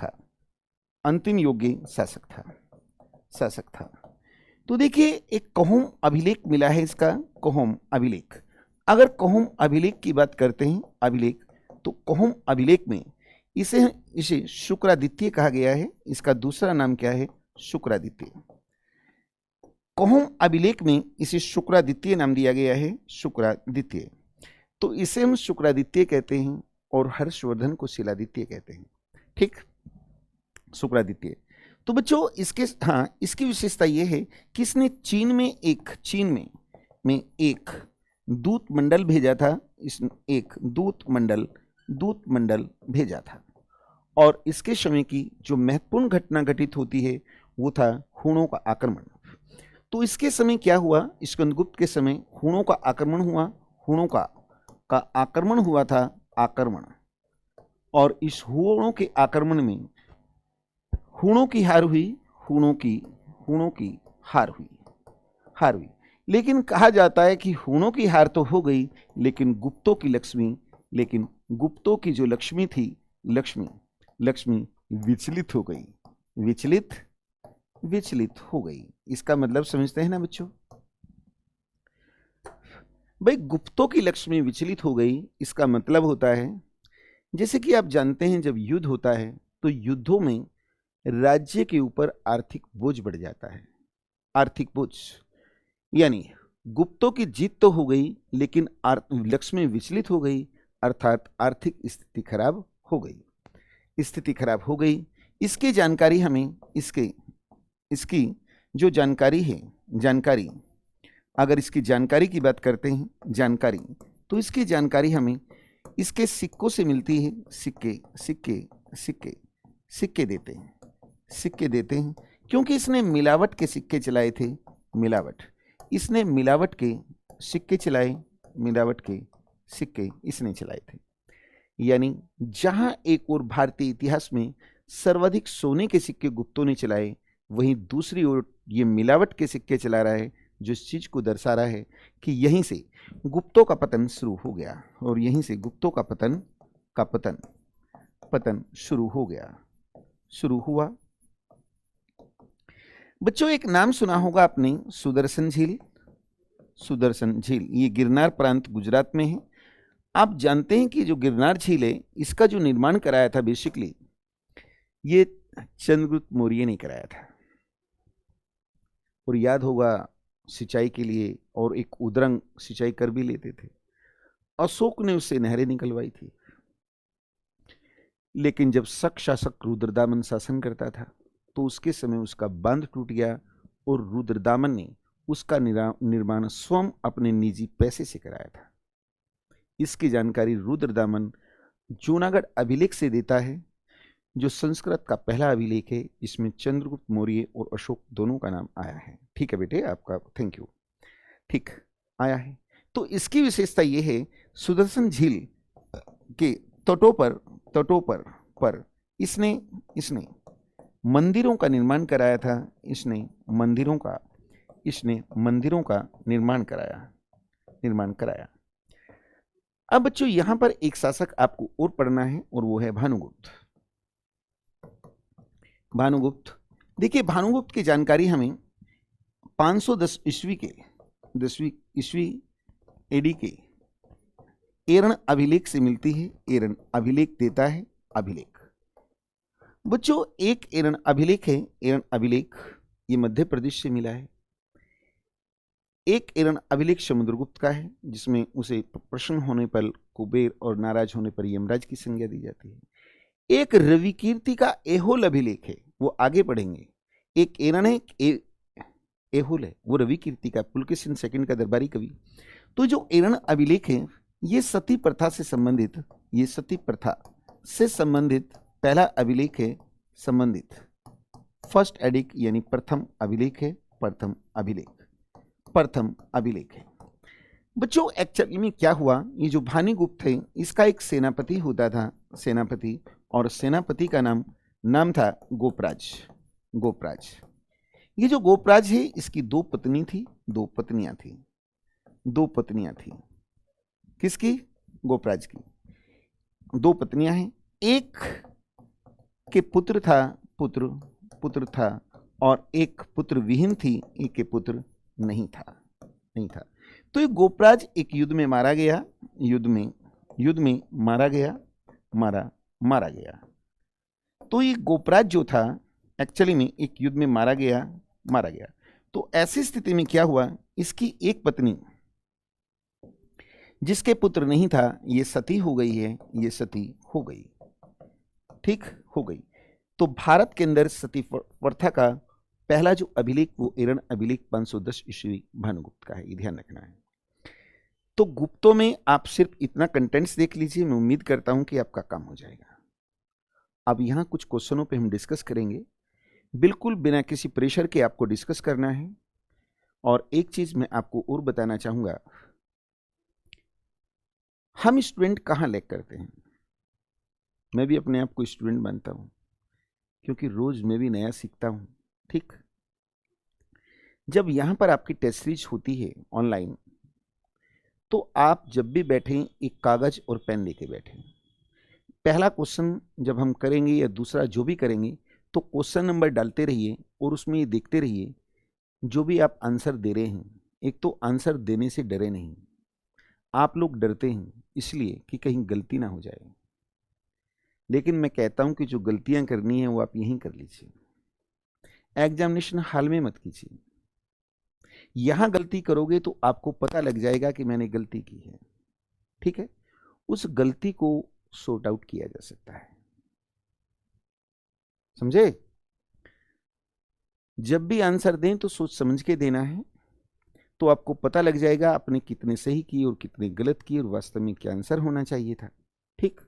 था। तो देखिए एक कहोम अभिलेख मिला है इसका, कहोम अभिलेख। अगर कहोम अभिलेख की बात करते हैं, अभिलेख, तो कहोम अभिलेख में इसे शुक्रादित्य कहा गया है। इसका दूसरा नाम क्या है? शुक्रादित्य। कहोम अभिलेख में इसे शुक्रादित्य नाम दिया गया है, शुक्रादित्य। तो इसे हम शुक्रादित्य कहते हैं, और हर्षवर्धन को शिलादित्य कहते हैं, ठीक। शुक्रादित्य। तो बच्चों इसकी विशेषता ये है कि इसने चीन में एक दूत मंडल भेजा था। इसने एक दूत मंडल भेजा था और इसके समय की जो महत्वपूर्ण घटना घटित होती है वो था हूणों का आक्रमण। तो इसके समय क्या हुआ, स्कंदगुप्त के समय हूणों का आक्रमण हुआ। हूणों का आक्रमण हुआ था, और इस हूणों के आक्रमण में हूणों की हार हुई। हूणों की हार हुई। लेकिन कहा जाता है कि हूणों की हार तो हो गई, लेकिन गुप्तों की जो लक्ष्मी थी, लक्ष्मी विचलित हो गई। विचलित हो गई। इसका मतलब समझते हैं ना बच्चों? भाई, गुप्तों की लक्ष्मी विचलित हो गई, इसका मतलब होता है, जैसे कि आप जानते हैं जब युद्ध होता है तो युद्धों में राज्य के ऊपर आर्थिक बोझ बढ़ जाता है। आर्थिक बोझ यानी गुप्तों की जीत तो हो गई, लेकिन लक्ष्मी विचलित हो गई, अर्थात आर्थिक स्थिति खराब हो गई। इसकी जानकारी हमें इसकी जो जानकारी है, अगर इसकी जानकारी की बात करते हैं, तो इसकी जानकारी हमें इसके सिक्कों से मिलती है। सिक्के देते हैं क्योंकि इसने मिलावट के सिक्के चलाए थे। इसने मिलावट के सिक्के इसने चलाए थे। यानी जहां एक ओर भारतीय इतिहास में सर्वाधिक सोने के सिक्के गुप्तों ने चलाए, वहीं दूसरी ओर ये मिलावट के सिक्के चला रहा है, जो इस चीज को दर्शा रहा है कि यहीं से गुप्तों का पतन शुरू हो गया, और यहीं से गुप्तों का पतन शुरू हुआ। बच्चों, एक नाम सुना होगा आपने, सुदर्शन झील। ये गिरनार प्रांत गुजरात में है। आप जानते हैं कि जो गिरनार झील है, इसका जो निर्माण कराया था बेसिकली ये चंद्रगुप्त मौर्य ने कराया था। और याद होगा, सिंचाई के लिए और एक उदरंग सिंचाई कर भी लेते थे। अशोक ने उससे नहरें निकलवाई थी। लेकिन जब शक शासक रुद्रदामन शासन करता था तो उसके समय उसका बांध टूट गया और रुद्रदामन ने उसका निर्माण स्वयं अपने निजी पैसे से कराया था। इसकी जानकारी रुद्रदामन जूनागढ़ अभिलेख से देता है, जो संस्कृत का पहला अभिलेख है। इसमें चंद्रगुप्त मौर्य और अशोक दोनों का नाम आया है। ठीक है बेटे, आपका थैंक यू। ठीक आया है। तो इसकी विशेषता यह है, सुदर्शन झील के तटों पर इसने मंदिरों का निर्माण कराया था। इसने मंदिरों का निर्माण कराया। अब बच्चों, यहां पर एक शासक आपको और पढ़ना है, और वो है भानुगुप्त। देखिए, भानुगुप्त की जानकारी हमें 510 ईस्वी के 10वीं ईस्वी एडी के एरन अभिलेख से मिलती है। एरन अभिलेख देता है अभिलेख। बच्चों, एक एरन अभिलेख है। एरन अभिलेख ये मध्य प्रदेश से मिला है। एक एरन अभिलेख समुद्रगुप्त का है, जिसमें उसे प्रसन्न होने पर कुबेर और नाराज होने पर यमराज की संज्ञा दी जाती है। एक रविकीर्ति का एहोल अभिलेख है, वो आगे पढ़ेंगे। एक एरन है, एहोल है, वो रविकीर्ति का, पुलकेशिन सेकंड का दरबारी कवि। तो जो एरन अभिलेख है, ये सती प्रथा से संबंधित पहला अभिलेख है। फर्स्ट एडिक यानी प्रथम अभिलेख है। प्रथम अभिलेख है। बच्चों, एक्चुअली में क्या हुआ, ये जो भानुगुप्त है, इसका एक सेनापति होता था, और सेनापति का नाम था गोपराज। ये जो गोपराज है, इसकी दो पत्नियां थी। किसकी? गोपराज की दो पत्नियां हैं। एक के पुत्र था और एक पुत्र विहीन थी, एक के पुत्र नहीं था। तो ये गोपराज एक युद्ध में मारा गया। मारा गया। तो ये गोपराज जो था, एक्चुअली में एक युद्ध में मारा गया। तो ऐसी स्थिति में क्या हुआ, इसकी एक पत्नी जिसके पुत्र नहीं था, ये सती हो गई है। ठीक हो गई। तो भारत के अंदर सती प्रथा का पहला जो अभिलेख वो एरन अभिलेख 510 ईस्वी भानुगुप्त का है, ये ध्यान रखना है। तो गुप्तों में आप सिर्फ इतना कंटेंट्स देख लीजिए, मैं उम्मीद करता हूं कि आपका काम हो जाएगा। अब यहां कुछ क्वेश्चनों पे हम डिस्कस करेंगे, बिल्कुल बिना किसी प्रेशर के आपको डिस्कस करना है। और एक चीज मैं आपको और बताना चाहूंगा, हम स्टूडेंट कहां लैग करते हैं। मैं भी अपने आप को स्टूडेंट मानता हूं, क्योंकि रोज मैं भी नया सीखता हूं। ठीक, जब यहां पर आपकी टेस्ट सीरीज होती है ऑनलाइन, तो आप जब भी बैठें एक कागज और पेन लेके बैठें। पहला क्वेश्चन जब हम करेंगे या दूसरा जो भी करेंगे, तो क्वेश्चन नंबर डालते रहिए और उसमें ये देखते रहिए जो भी आप आंसर दे रहे हैं। एक तो आंसर देने से डरे नहीं, आप लोग डरते हैं इसलिए कि कहीं गलती ना हो जाए, लेकिन मैं कहता हूं कि जो गलतियां करनी है वो आप यहीं कर लीजिए, एग्जामिनेशन हॉल में मत कीजिए। यहां गलती करोगे तो आपको पता लग जाएगा कि मैंने गलती की है। ठीक है, उस गलती को सॉर्ट आउट किया जा सकता है, समझे। जब भी आंसर दें तो सोच समझ के देना है, तो आपको पता लग जाएगा आपने कितने सही किए और कितने गलत किए और वास्तव में क्या आंसर होना चाहिए था। ठीक,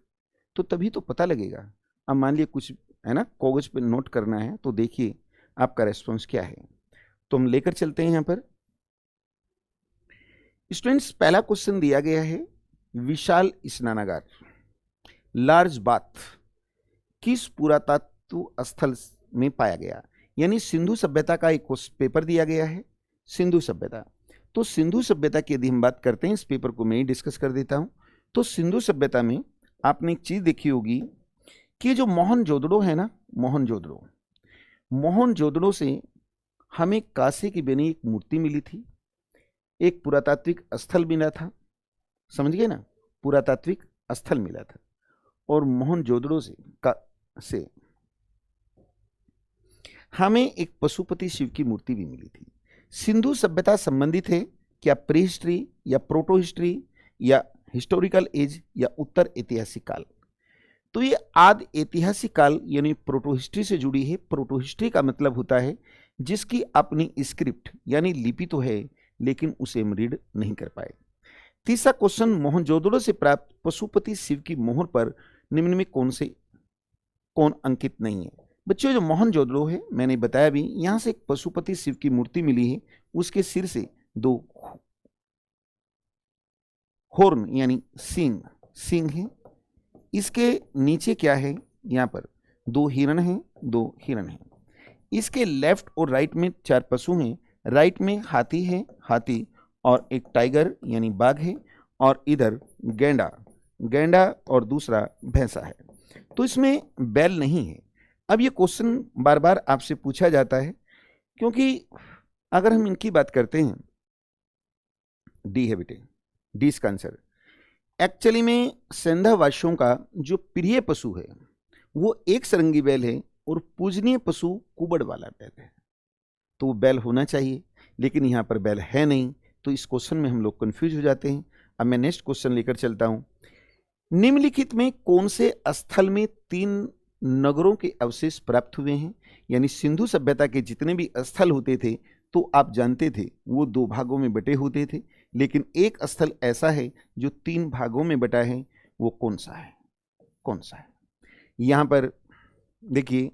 तो तभी तो पता लगेगा। अब मान लिया कुछ है ना, कागज पे नोट करना है, तो देखिए आपका रेस्पॉन्स क्या है। तो हम लेकर चलते हैं यहां पर। स्टूडेंट्स, पहला क्वेश्चन दिया गया है, विशाल स्नानागार लार्ज बाथ किस पुरातत्व स्थल में पाया गया। यानी सिंधु सभ्यता का एक पेपर दिया गया है, सिंधु सभ्यता। तो सिंधु सभ्यता की यदि हम बात करते हैं, इस पेपर को मैं ही डिस्कस कर देता हूं। तो सिंधु सभ्यता में आपने एक चीज देखी होगी कि जो मोहनजोदड़ो है ना, मोहनजोदड़ो से हमें कांसे की बनी एक मूर्ति मिली थी, एक पुरातात्विक स्थल मिला था, समझ गए ना, पुरातात्विक स्थल मिला था। और मोहनजोदड़ो से हमें एक पशुपति शिव की मूर्ति भी मिली थी। सिंधु सभ्यता संबंधित है क्या प्री हिस्ट्री या प्रोटो हिस्ट्री या हिस्टोरिकल एज या उत्तर ऐतिहासिक काल। तो ये आदि ऐतिहासिक काल यानी प्रोटो हिस्ट्री से जुड़ी है। प्रोटो हिस्ट्री का मतलब होता है जिसकी अपनी स्क्रिप्ट यानी लिपि तो है, लेकिन उसे हम रीड नहीं कर पाए। तीसरा क्वेश्चन, मोहनजोदड़ो से प्राप्त पशुपति शिव की मोहर पर निम्न में कौन अंकित नहीं है। बच्चों, जो मोहनजोदड़ो है, मैंने बताया भी, यहां से एक पशुपति शिव की मूर्ति मिली है, उसके सिर से 2 हॉर्न यानी सींग है। इसके नीचे क्या है, यहां पर 2 हिरण हैं। इसके लेफ्ट और राइट में 4 पशु हैं। राइट में हाथी है, हाथी, और एक टाइगर यानी बाघ है, और इधर गैंडा और दूसरा भैंसा है। तो इसमें बैल नहीं है। अब ये क्वेश्चन बार बार आपसे पूछा जाता है, क्योंकि अगर हम इनकी बात करते हैं, डी है बेटे, डी इसका आंसर। एक्चुअली में सेंधावासियों का जो प्रिय पशु है वो एक सरंगी बैल है और पूजनीय पशु कुबड़ वाला बैल है। तो वो बैल होना चाहिए, लेकिन यहाँ पर बैल है नहीं, तो इस क्वेश्चन में हम लोग कंफ्यूज हो जाते हैं। अब मैं नेक्स्ट क्वेश्चन लेकर चलता हूं। निम्नलिखित में कौन से स्थल में 3 नगरों के अवशेष प्राप्त हुए हैं। यानी सिंधु सभ्यता के जितने भी स्थल होते थे, तो आप जानते थे वो 2 भागों में बटे होते थे, लेकिन एक स्थल ऐसा है जो 3 भागों में बटा है। वो कौन सा है। यहां पर देखिए,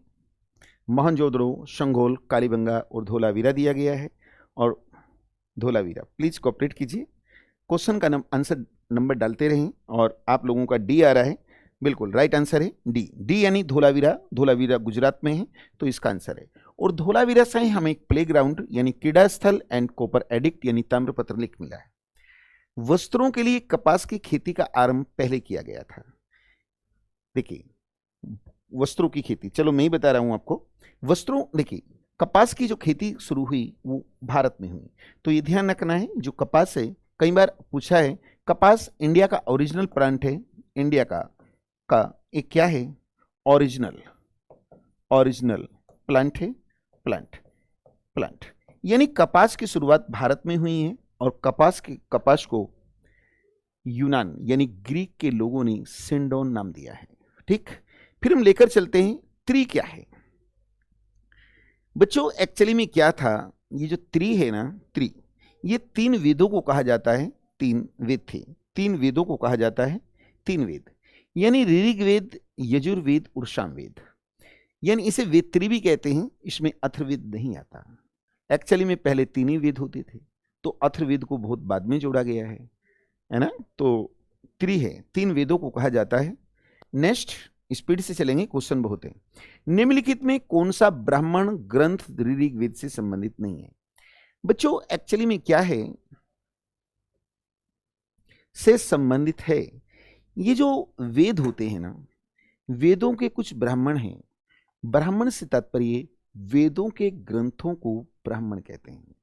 मोहनजोदड़ो, शंघोल, कालीबंगा और धोलावीरा दिया गया है। और धोलावीरा, प्लीज कोऑपरेट कीजिए, क्वेश्चन का आंसर नंबर डालते रहें। और आप लोगों का डी आ रहा है, बिल्कुल राइट आंसर है डी यानी धोलावीरा गुजरात में है, तो इसका आंसर है। और धोलावीरा से हमें एक प्लेग्राउंड यानी क्रीड़ा स्थल एंड कॉपर एडिक्ट यानी ताम्रपत्र लेख मिला है। वस्त्रों के लिए कपास की खेती का आरंभ पहले किया गया था। देखिए, वस्त्रों की खेती, चलो मैं ही बता रहा हूं आपको। वस्त्रों, देखिए, कपास की जो खेती शुरू हुई वो भारत में हुई। तो ये ध्यान रखना है, जो कपास है, कई बार पूछा है, कपास इंडिया का ओरिजिनल प्लांट है। इंडिया का एक क्या है, ओरिजिनल प्लांट है, प्लांट यानी कपास की शुरुआत भारत में हुई है। और कपास को यूनान यानी ग्रीक के लोगों ने सिंडोन नाम दिया है। ठीक, फिर हम लेकर चलते हैं त्रि क्या है बच्चों? एक्चुअली में क्या था, ये जो त्रि है ना, त्रि, ये 3 वेदों को कहा जाता है। 3 वेद थे, 3 वेदों को कहा जाता है 3 वेद, यानी ऋग्वेद, यजुर्वेद और सामवेद, यानी इसे वेद भी कहते हैं। इसमें अथर्ववेद नहीं आता। एक्चुअली में पहले 3 ही वेद होते थे, तो अथर्ववेद को बहुत बाद में जोड़ा गया है ना। तो त्रि है, 3 वेदों को कहा जाता है। नेक्स्ट, स्पीड से चलेंगे, क्वेश्चन बहुत है। निम्नलिखित में कौन सा ब्राह्मण ग्रंथ ऋग्वेद से संबंधित नहीं है? बच्चों एक्चुअली में क्या है, से संबंधित है। ये जो वेद होते हैं ना, वेदों के कुछ ब्राह्मण हैं। ब्राह्मण से तात्पर्य वेदों के ग्रंथों को ब्राह्मण कहते हैं।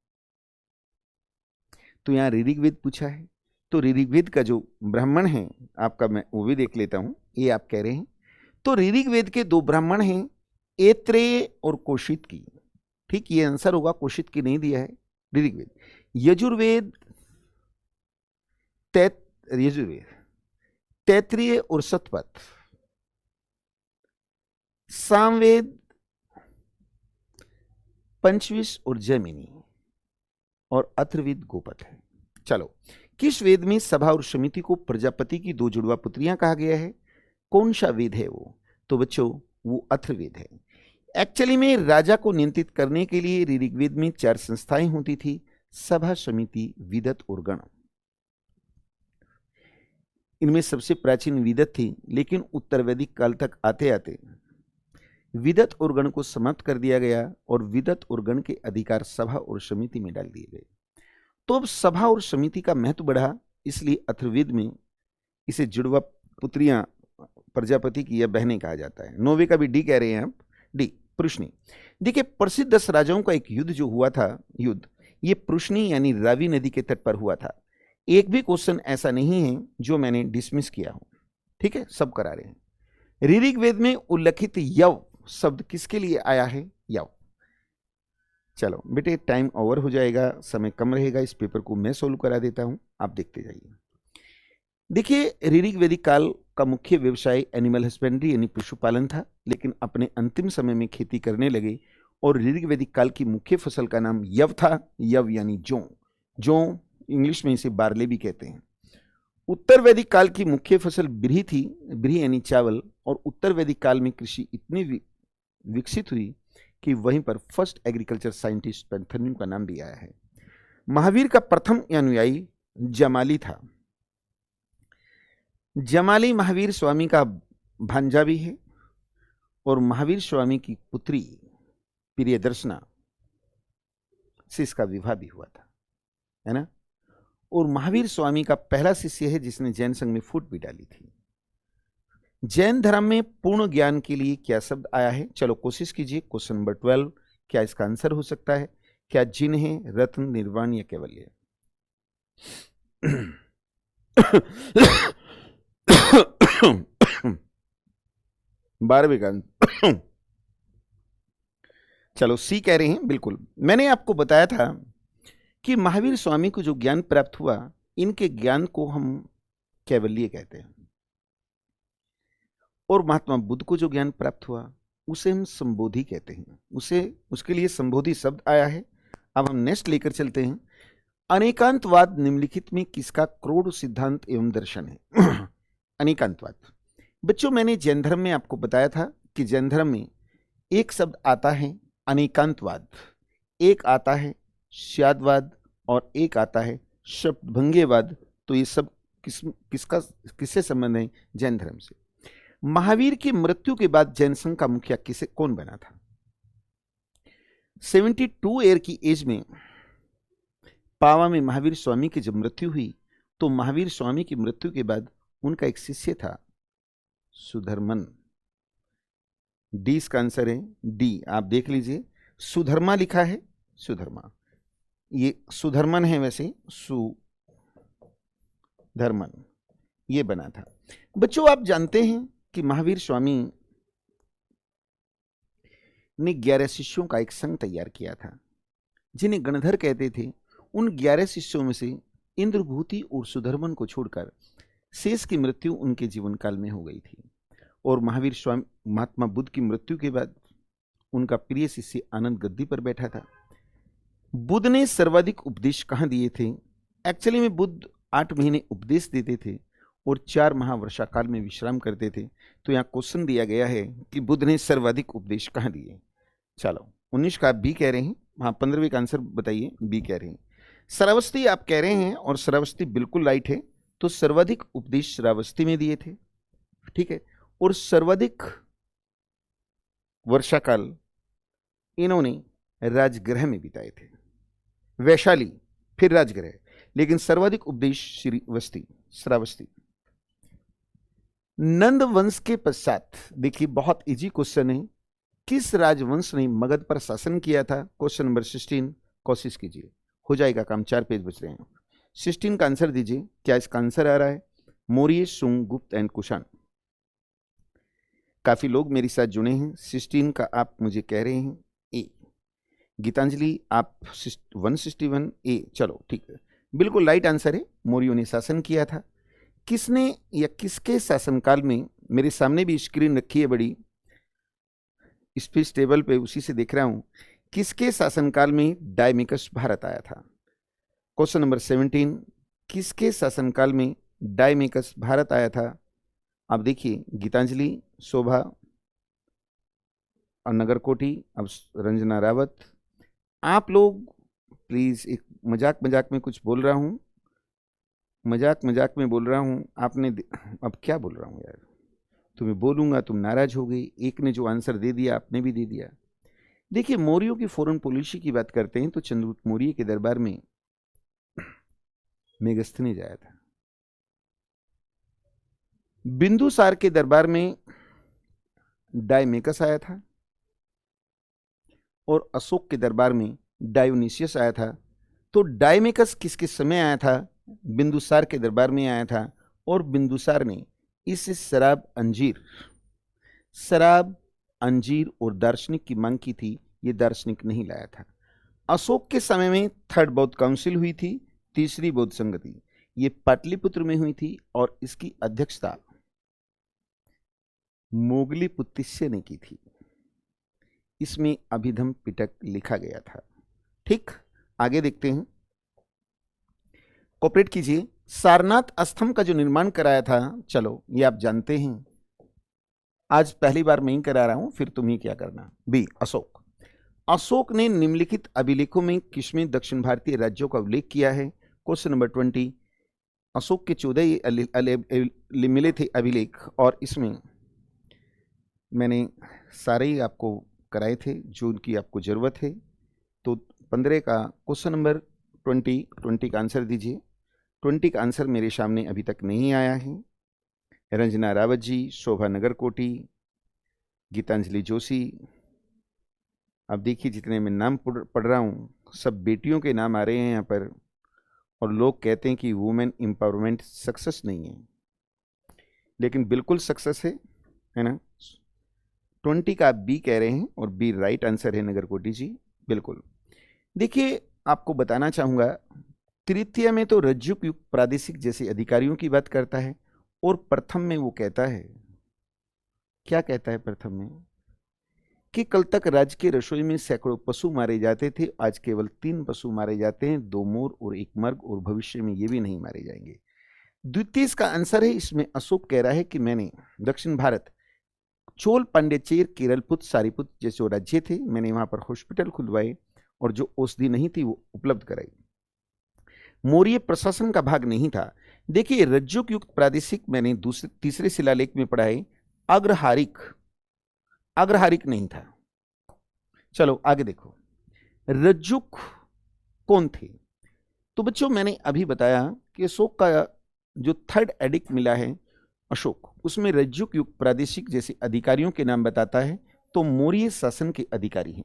तो यहां ऋग्वेद पूछा है, तो ऋग्वेद का जो ब्राह्मण है आपका, मैं वो भी देख लेता हूं। ये आप कह रहे हैं, तो ऋग्वेद के 2 ब्राह्मण हैं, ऐत्रेय और कौशिकी। ठीक, ये आंसर होगा, कौशिकी नहीं दिया है। ऋग्वेद, यजुर्वेद, तैत्तिरीय और शतपथ, सामवेद, पंचविश और जैमिनी, और अथर्ववेद गोपथ है। चलो, किस वेद में सभा और समिति को प्रजापति की 2 जुड़वा पुत्रियां कहा गया है? कौन सा वेद है वो? तो बच्चों वो अथर्ववेद है। एक्चुअली में राजा को नियंत्रित करने के लिए ऋग्वेद में 4 संस्थाएं होती थी, सभा, समिति, विदत और गण। इनमें सबसे प्राचीन विदत थी, लेकिन उत्तर वैदिक काल तक आते आते विदत और गण को समाप्त कर दिया गया और विदत और गण के अधिकार सभा और समिति में डाल दिए गए। तो अब सभा और समिति का महत्व बढ़ा, इसलिए अथर्ववेद में इसे जुड़वा पुत्रियां प्रजापति की या बहनें कहा जाता है। 9वें का भी डी कह रहे हैं आप, डी पृश्नी। देखिए, प्रसिद्ध 10 राजाओं का एक युद्ध जो हुआ था, युद्ध ये पृश्नी यानी रावी नदी के तट पर हुआ था। एक भी क्वेश्चन ऐसा नहीं है जो मैंने डिसमिस किया हो, ठीक है, सब करा रहे हैं। ऋग्वेद में उल्लेखित यव शब्द किसके लिए आया है? यव। चलो बेटे, टाइम ओवर हो जाएगा, समय कम रहेगा, इस पेपर को मैं सोल्व करा देता हूं, आप देखते जाइए। देखिए, ऋग्वैदिक काल का मुख्य व्यवसाय एनिमल हस्बेंड्री यानी पशुपालन था, लेकिन अपने अंतिम समय में खेती करने लगे और ऋग्वैदिक काल की मुख्य फसल का नाम यव था। यव यानी जौ, जौ इंग्लिश में इसे बार्ले भी कहते हैं। उत्तर वैदिक काल की मुख्य फसल बिरही थी, बिरही यानी चावल, और उत्तर वैदिक काल में कृषि इतनी विकसित हुई कि वहीं पर फर्स्ट एग्रीकल्चर साइंटिस्ट पैंथर्न्यू का नाम भी आया है। महावीर का प्रथम अनुयायी जमाली था। जमाली महावीर स्वामी का भांजा भी है और महावीर स्वामी की पुत्री प्रियदर्शना से इसका विवाह भी हुआ था, है ना। और महावीर स्वामी का पहला शिष्य है जिसने जैन संघ में फूट भी डाली थी। जैन धर्म में पूर्ण ज्ञान के लिए क्या शब्द आया है? चलो कोशिश कीजिए, क्वेश्चन नंबर 12 क्या इसका आंसर हो सकता है? क्या जिन है, रत्न, निर्वाण या कैवल्य? बारहवीं का चलो सी कह रहे हैं। बिल्कुल, मैंने आपको बताया था कि महावीर स्वामी को जो ज्ञान प्राप्त हुआ, इनके ज्ञान को हम कैवल्य कहते हैं, और महात्मा बुद्ध को जो ज्ञान प्राप्त हुआ उसे हम संबोधि कहते हैं। उसके लिए संबोधि शब्द आया है। अब हम नेक्स्ट लेकर चलते हैं। अनेकांतवाद निम्नलिखित में किसका क्रोध सिद्धांत एवं दर्शन है? अनेकांतवाद बच्चों, मैंने जैन धर्म में आपको बताया था कि जैन धर्म में एक शब्द आता है अनेकांतवाद, एक आता है स्यादवाद और एक आता है शब्दभंगेवाद। तो ये सब किससे संबंध है? जैन धर्म से। महावीर की मृत्यु के बाद जैन संघ का मुखिया कौन बना था? 72 ईयर की एज में पावा में महावीर स्वामी की जब मृत्यु हुई, तो महावीर स्वामी की मृत्यु के बाद उनका एक शिष्य था सुधर्मन। डी इसका आंसर है, डी आप देख लीजिए, सुधर्मा लिखा है, सुधर्मा, ये सुधर्मन है, वैसे सुधर्मन ये बना था। बच्चों आप जानते हैं कि महावीर स्वामी ने 11 शिष्यों का एक संघ तैयार किया था जिन्हें गणधर कहते थे। उन 11 शिष्यों में से इंद्रभूति और सुधर्मन को छोड़कर शेष की मृत्यु उनके जीवन काल में हो गई थी। और महावीर स्वामी महात्मा बुद्ध की मृत्यु के बाद उनका प्रिय शिष्य आनंद गद्दी पर बैठा था। बुद्ध ने सर्वाधिक उपदेश कहाँ दिए थे? एक्चुअली में बुद्ध 8 महीने उपदेश देते थे और 4 माह वर्षा काल में विश्राम करते थे। तो यहाँ क्वेश्चन दिया गया है कि बुद्ध ने सर्वाधिक उपदेश कहाँ दिए। चलो 19 का आप बी कह रहे हैं, हाँ 15वें का आंसर बताइए, बी कह रहे हैं। श्रावस्ती आप कह रहे हैं और श्रावस्ती बिल्कुल राइट है। तो सर्वाधिक उपदेश श्रावस्ती में दिए थे, ठीक है। और सर्वाधिक वर्षा काल इन्होंने राजगृह में बिताए थे, वैशाली फिर राजगृह, लेकिन सर्वाधिक उपदेश श्रावस्ती। नंद वंश के पश्चात, देखिए बहुत इजी क्वेश्चन है, किस राजवंश ने मगध पर शासन किया था? क्वेश्चन नंबर 16 कोशिश कीजिए, हो जाएगा काम, 4 पेज बच रहे हैं। 16 का आंसर दीजिए। क्या इसका आंसर आ रहा है? मौर्य, शुंग, गुप्त एंड कुषाण। काफी लोग मेरे साथ जुड़े हैं। 16 का आप मुझे कह रहे हैं ए। गीतांजलि आप 161 ए, चलो ठीक है, बिल्कुल राइट आंसर है। मौर्यों ने शासन किया था। किसने या किसके शासनकाल में, मेरे सामने भी स्क्रीन रखी है बड़ी, स्पेस टेबल पे उसी से देख रहा हूं, किसके शासनकाल में डायमिकस भारत आया था? क्वेश्चन नंबर 17, किसके शासनकाल में डायमिकस भारत आया था? अब देखिए गीतांजलि, शोभा और नगरकोटी, अब रंजना रावत। आप लोग प्लीज, एक मजाक में कुछ बोल रहा हूं, मजाक में बोल रहा हूं, आपने अब क्या बोल रहा हूं यार, तुम्हें बोलूंगा तुम नाराज हो गई। एक ने जो आंसर दे दिया आपने भी दे दिया। देखिए मौर्यों की फॉरेन पॉलिसी की बात करते हैं तो चंद्रगुप्त मौर्य के दरबार में मेगस्थनी आया था, बिंदुसार के दरबार में डायमेकस आया था और अशोक के दरबार में डायोनिसियस आया था। तो डायमेकस किसके समय आया था? बिंदुसार के दरबार में आया था और बिंदुसार ने इस शराब अंजीर और दार्शनिक की मांग की थी, ये दार्शनिक नहीं लाया था। अशोक के समय में 3rd बौद्ध काउंसिल हुई थी, तीसरी बौद्ध संगति, ये पाटलिपुत्र में हुई थी और इसकी अध्यक्षता मोगलीपुत्तिस्य ने की थी। इसमें अभिधम पिटक लिखा गया था। ठीक, आगे देखते हैं, कोऑपरेट कीजिए। सारनाथ स्तंभ का जो निर्माण कराया था, चलो ये आप जानते हैं, आज पहली बार मैं ही करा रहा हूं, फिर तुम ही क्या करना। बी, अशोक। अशोक ने निम्नलिखित अभिलेखों में किसमें दक्षिण भारतीय राज्यों का उल्लेख किया है? Question number 20। अशोक के 14 मिले थे अभिलेख और इसमें मैंने सारे ही आपको कराए थे जो उनकी आपको जरूरत है। तो 15 का क्वेश्चन नंबर 20 का आंसर दीजिए। 20 का आंसर मेरे सामने अभी तक नहीं आया है। रंजना रावत जी, शोभा नगरकोटी, गीतांजलि जोशी। अब देखिए जितने मैं नाम पढ़ रहा हूँ सब बेटियों के नाम आ रहे हैं यहाँ पर, और लोग कहते हैं कि वुमेन एम्पावरमेंट सक्सेस नहीं है, लेकिन बिल्कुल सक्सेस है ना। 20 का आप बी कह रहे हैं और बी राइट आंसर है नगरकोटी जी, बिल्कुल। देखिए आपको बताना चाहूंगा, तृतीय में तो रज्जुक युक्त प्रादेशिक जैसे अधिकारियों की बात करता है और प्रथम में वो कहता है, क्या कहता है प्रथम में? कि कल तक राज्य के रसोई में सैकड़ों पशु मारे जाते थे, आज केवल 3 पशु मारे जाते हैं, 2 मोर और 1 मर्ग, और भविष्य में ये भी नहीं मारे जाएंगे। द्वितीय इसका आंसर है। इसमें अशोक कह रहा है कि मैंने दक्षिण भारत, चोल, पांड्यचेर, केरलपुत, सारीपुत जैसे राज्य थे, मैंने वहां पर हॉस्पिटल खुलवाए और जो औषधि नहीं थी वो उपलब्ध कराई। मौर्य प्रशासन का भाग नहीं था। देखिए रज्जुक युक्त प्रादेशिक मैंने तीसरे शिलालेख में पढ़ा है, अग्रहारिक नहीं था। चलो आगे देखो, रज्जुक कौन थे? तो बच्चों मैंने अभी बताया कि अशोक का जो 3rd एडिक्ट मिला है अशोक, उसमें रज्जुक युक्त प्रादेशिक जैसे अधिकारियों के नाम बताता है, तो मौर्य शासन के अधिकारी हैं।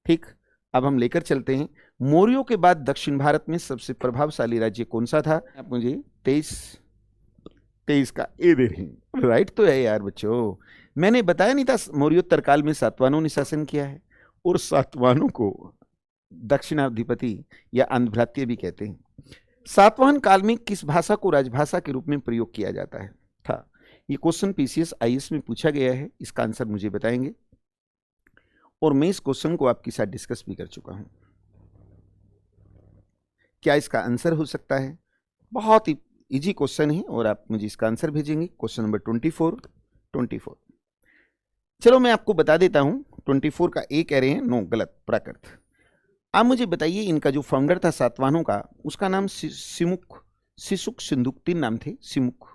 ठीक, अब हम लेकर चलते हैं, मौर्यों के बाद दक्षिण भारत में सबसे प्रभावशाली राज्य कौन सा था? आप मुझे 23 का ए दे रहे हैं, राइट तो है यार बच्चों। मैंने बताया नहीं था मौर्योत्तर काल में सातवाहनों ने शासन किया है, और सातवाहनों को दक्षिणाधिपति या आंध्रभ्रात्य भी कहते हैं। सातवाहन काल में किस भाषा को राजभाषा के रूप में प्रयोग किया जाता है था? ये क्वेश्चन पीसीएस आईएएस में पूछा गया है, इसका आंसर मुझे बताएंगे और मैं इस क्वेश्चन को आपके साथ डिस्कस भी कर चुका हूं। क्या इसका आंसर हो सकता है? बहुत ही इजी क्वेश्चन है और आप मुझे इसका आंसर भेजेंगे। Question number 24। चलो मैं आपको बता देता हूं, 24 का ए कह रहे हैं, नो गलत, प्राकृत। आप मुझे बताइए इनका जो फाउंडर था सातवाहनों का, उसका नाम सिसुक सिंधुक, 3 नाम थे, सिमुक।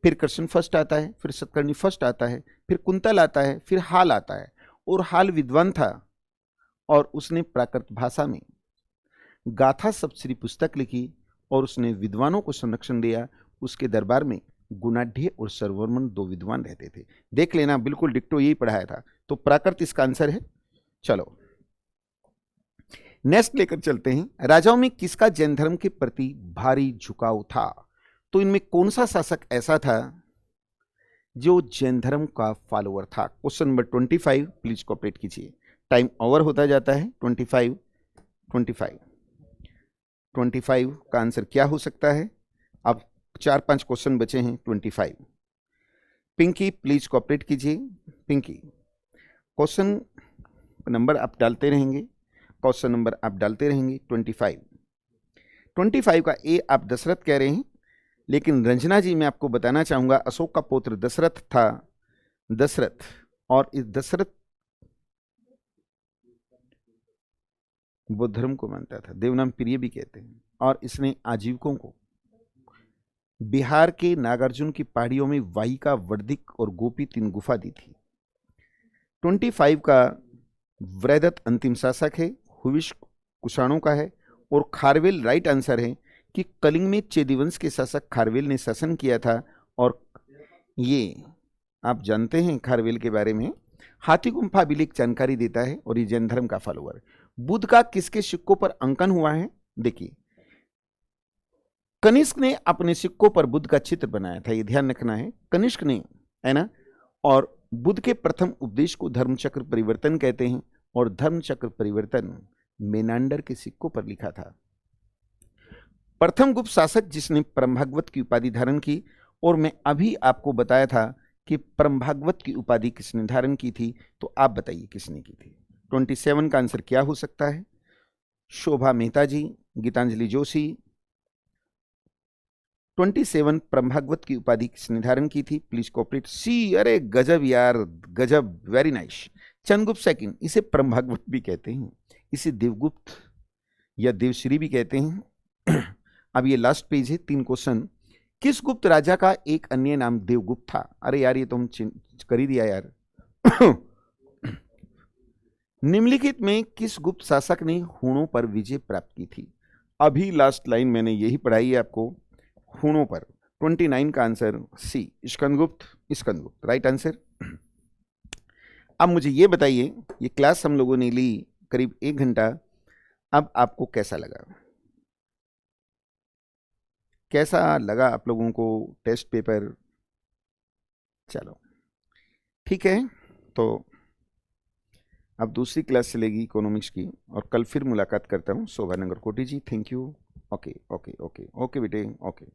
फिर कृष्ण फर्स्ट आता है, फिर सतकर्णी फर्स्ट आता है, फिर कुंतल आता है, फिर हाल आता है। और हाल विद्वान था और उसने प्राकृत भाषा में गाथा सप्तश्री पुस्तक लिखी और उसने विद्वानों को संरक्षण दिया। उसके दरबार में गुणाढ़ और सर्ववर्मन 2 विद्वान रहते थे। देख लेना, बिल्कुल डिक्टो यही पढ़ाया था। तो प्राकृत इसका आंसर है। चलो नेक्स्ट लेकर चलते हैं। राजाओं में किसका जैन धर्म के प्रति भारी झुकाव था? तो इनमें कौन सा शासक ऐसा था जो जैन धर्म का फॉलोअर था? क्वेश्चन नंबर 25, प्लीज कोऑपरेट कीजिए, टाइम ओवर होता जाता है। 25 का आंसर क्या हो सकता है? अब 4-5 क्वेश्चन बचे हैं। 25, पिंकी प्लीज कोऑपरेट कीजिए। पिंकी, क्वेश्चन नंबर आप डालते रहेंगे, क्वेश्चन नंबर आप डालते रहेंगे। 25 का ए आप दशरथ कह रहे हैं, लेकिन रंजना जी मैं आपको बताना चाहूंगा अशोक का पुत्र दशरथ था। दशरथ, और इस दशरथ बुद्ध धर्म को मानता था, देवनाम प्रिय भी कहते हैं, और इसने आजीविकों को बिहार के नागार्जुन की पहाड़ियों में वाहिका, वर्दिक और गोपी 3 गुफा दी थी। 25 का वृहदत्त अंतिम शासक है, हुविश कुषाणों का है, और खारवेल राइट आंसर है कि कलिंग में चेदिवंश के शासक खारवेल ने शासन किया था। और ये आप जानते हैं खारवेल के बारे में, हाथी गुम्फा अभिलेख जानकारी देता है और ये जैन धर्म का फॉलोअर। बुद्ध का किसके सिक्कों पर अंकन हुआ है? देखिए, कनिष्क ने अपने सिक्कों पर बुद्ध का चित्र बनाया था, ये ध्यान रखना है, कनिष्क ने, है ना। और बुद्ध के प्रथम उपदेश को धर्मचक्र परिवर्तन कहते हैं, और धर्मचक्र परिवर्तन मेनांडर के सिक्कों पर लिखा था। प्रथम गुप्त शासक जिसने परमभागवत की उपाधि धारण की, और मैं अभी आपको बताया था कि परमभागवत की उपाधि किसने धारण की थी, तो आप बताइए किसने की थी। 27 का आंसर क्या हो सकता है? शोभा मेहता जी, गीतांजलि जोशी। 27 परमभागवत की उपाधि किसने धारण की थी? Please cooperate. सी, अरे गजब यार, गजब, वेरी नाइस। चंद्रगुप्त सेकंड, इसे परमभागवत भी कहते हैं, इसे देवगुप्त या देवश्री भी कहते हैं। अब ये लास्ट पेज है, 3 क्वेश्चन। किस गुप्त राजा का एक अन्य नाम देवगुप्त था? अरे यार ये तो हम कर ही दिया यार। निम्नलिखित में किस गुप्त शासक ने हूणों पर विजय प्राप्त की थी? अभी लास्ट लाइन मैंने यही पढ़ाई है आपको, हूणों पर। 29 का answer C, Skandagupta right answer. अब मुझे ये बताइए, ये क्लास हम लोगों ने ली करीब 1 घंटा, अब आपको कैसा लगा? कैसा लगा आप लोगों को टेस्ट पेपर? चलो ठीक है, तो अब दूसरी क्लास चलेगी इकोनॉमिक्स की, और कल फिर मुलाकात करता हूँ। Shobhanagar Koti ji, thank you. Okay okay okay okay बेटे, ओके।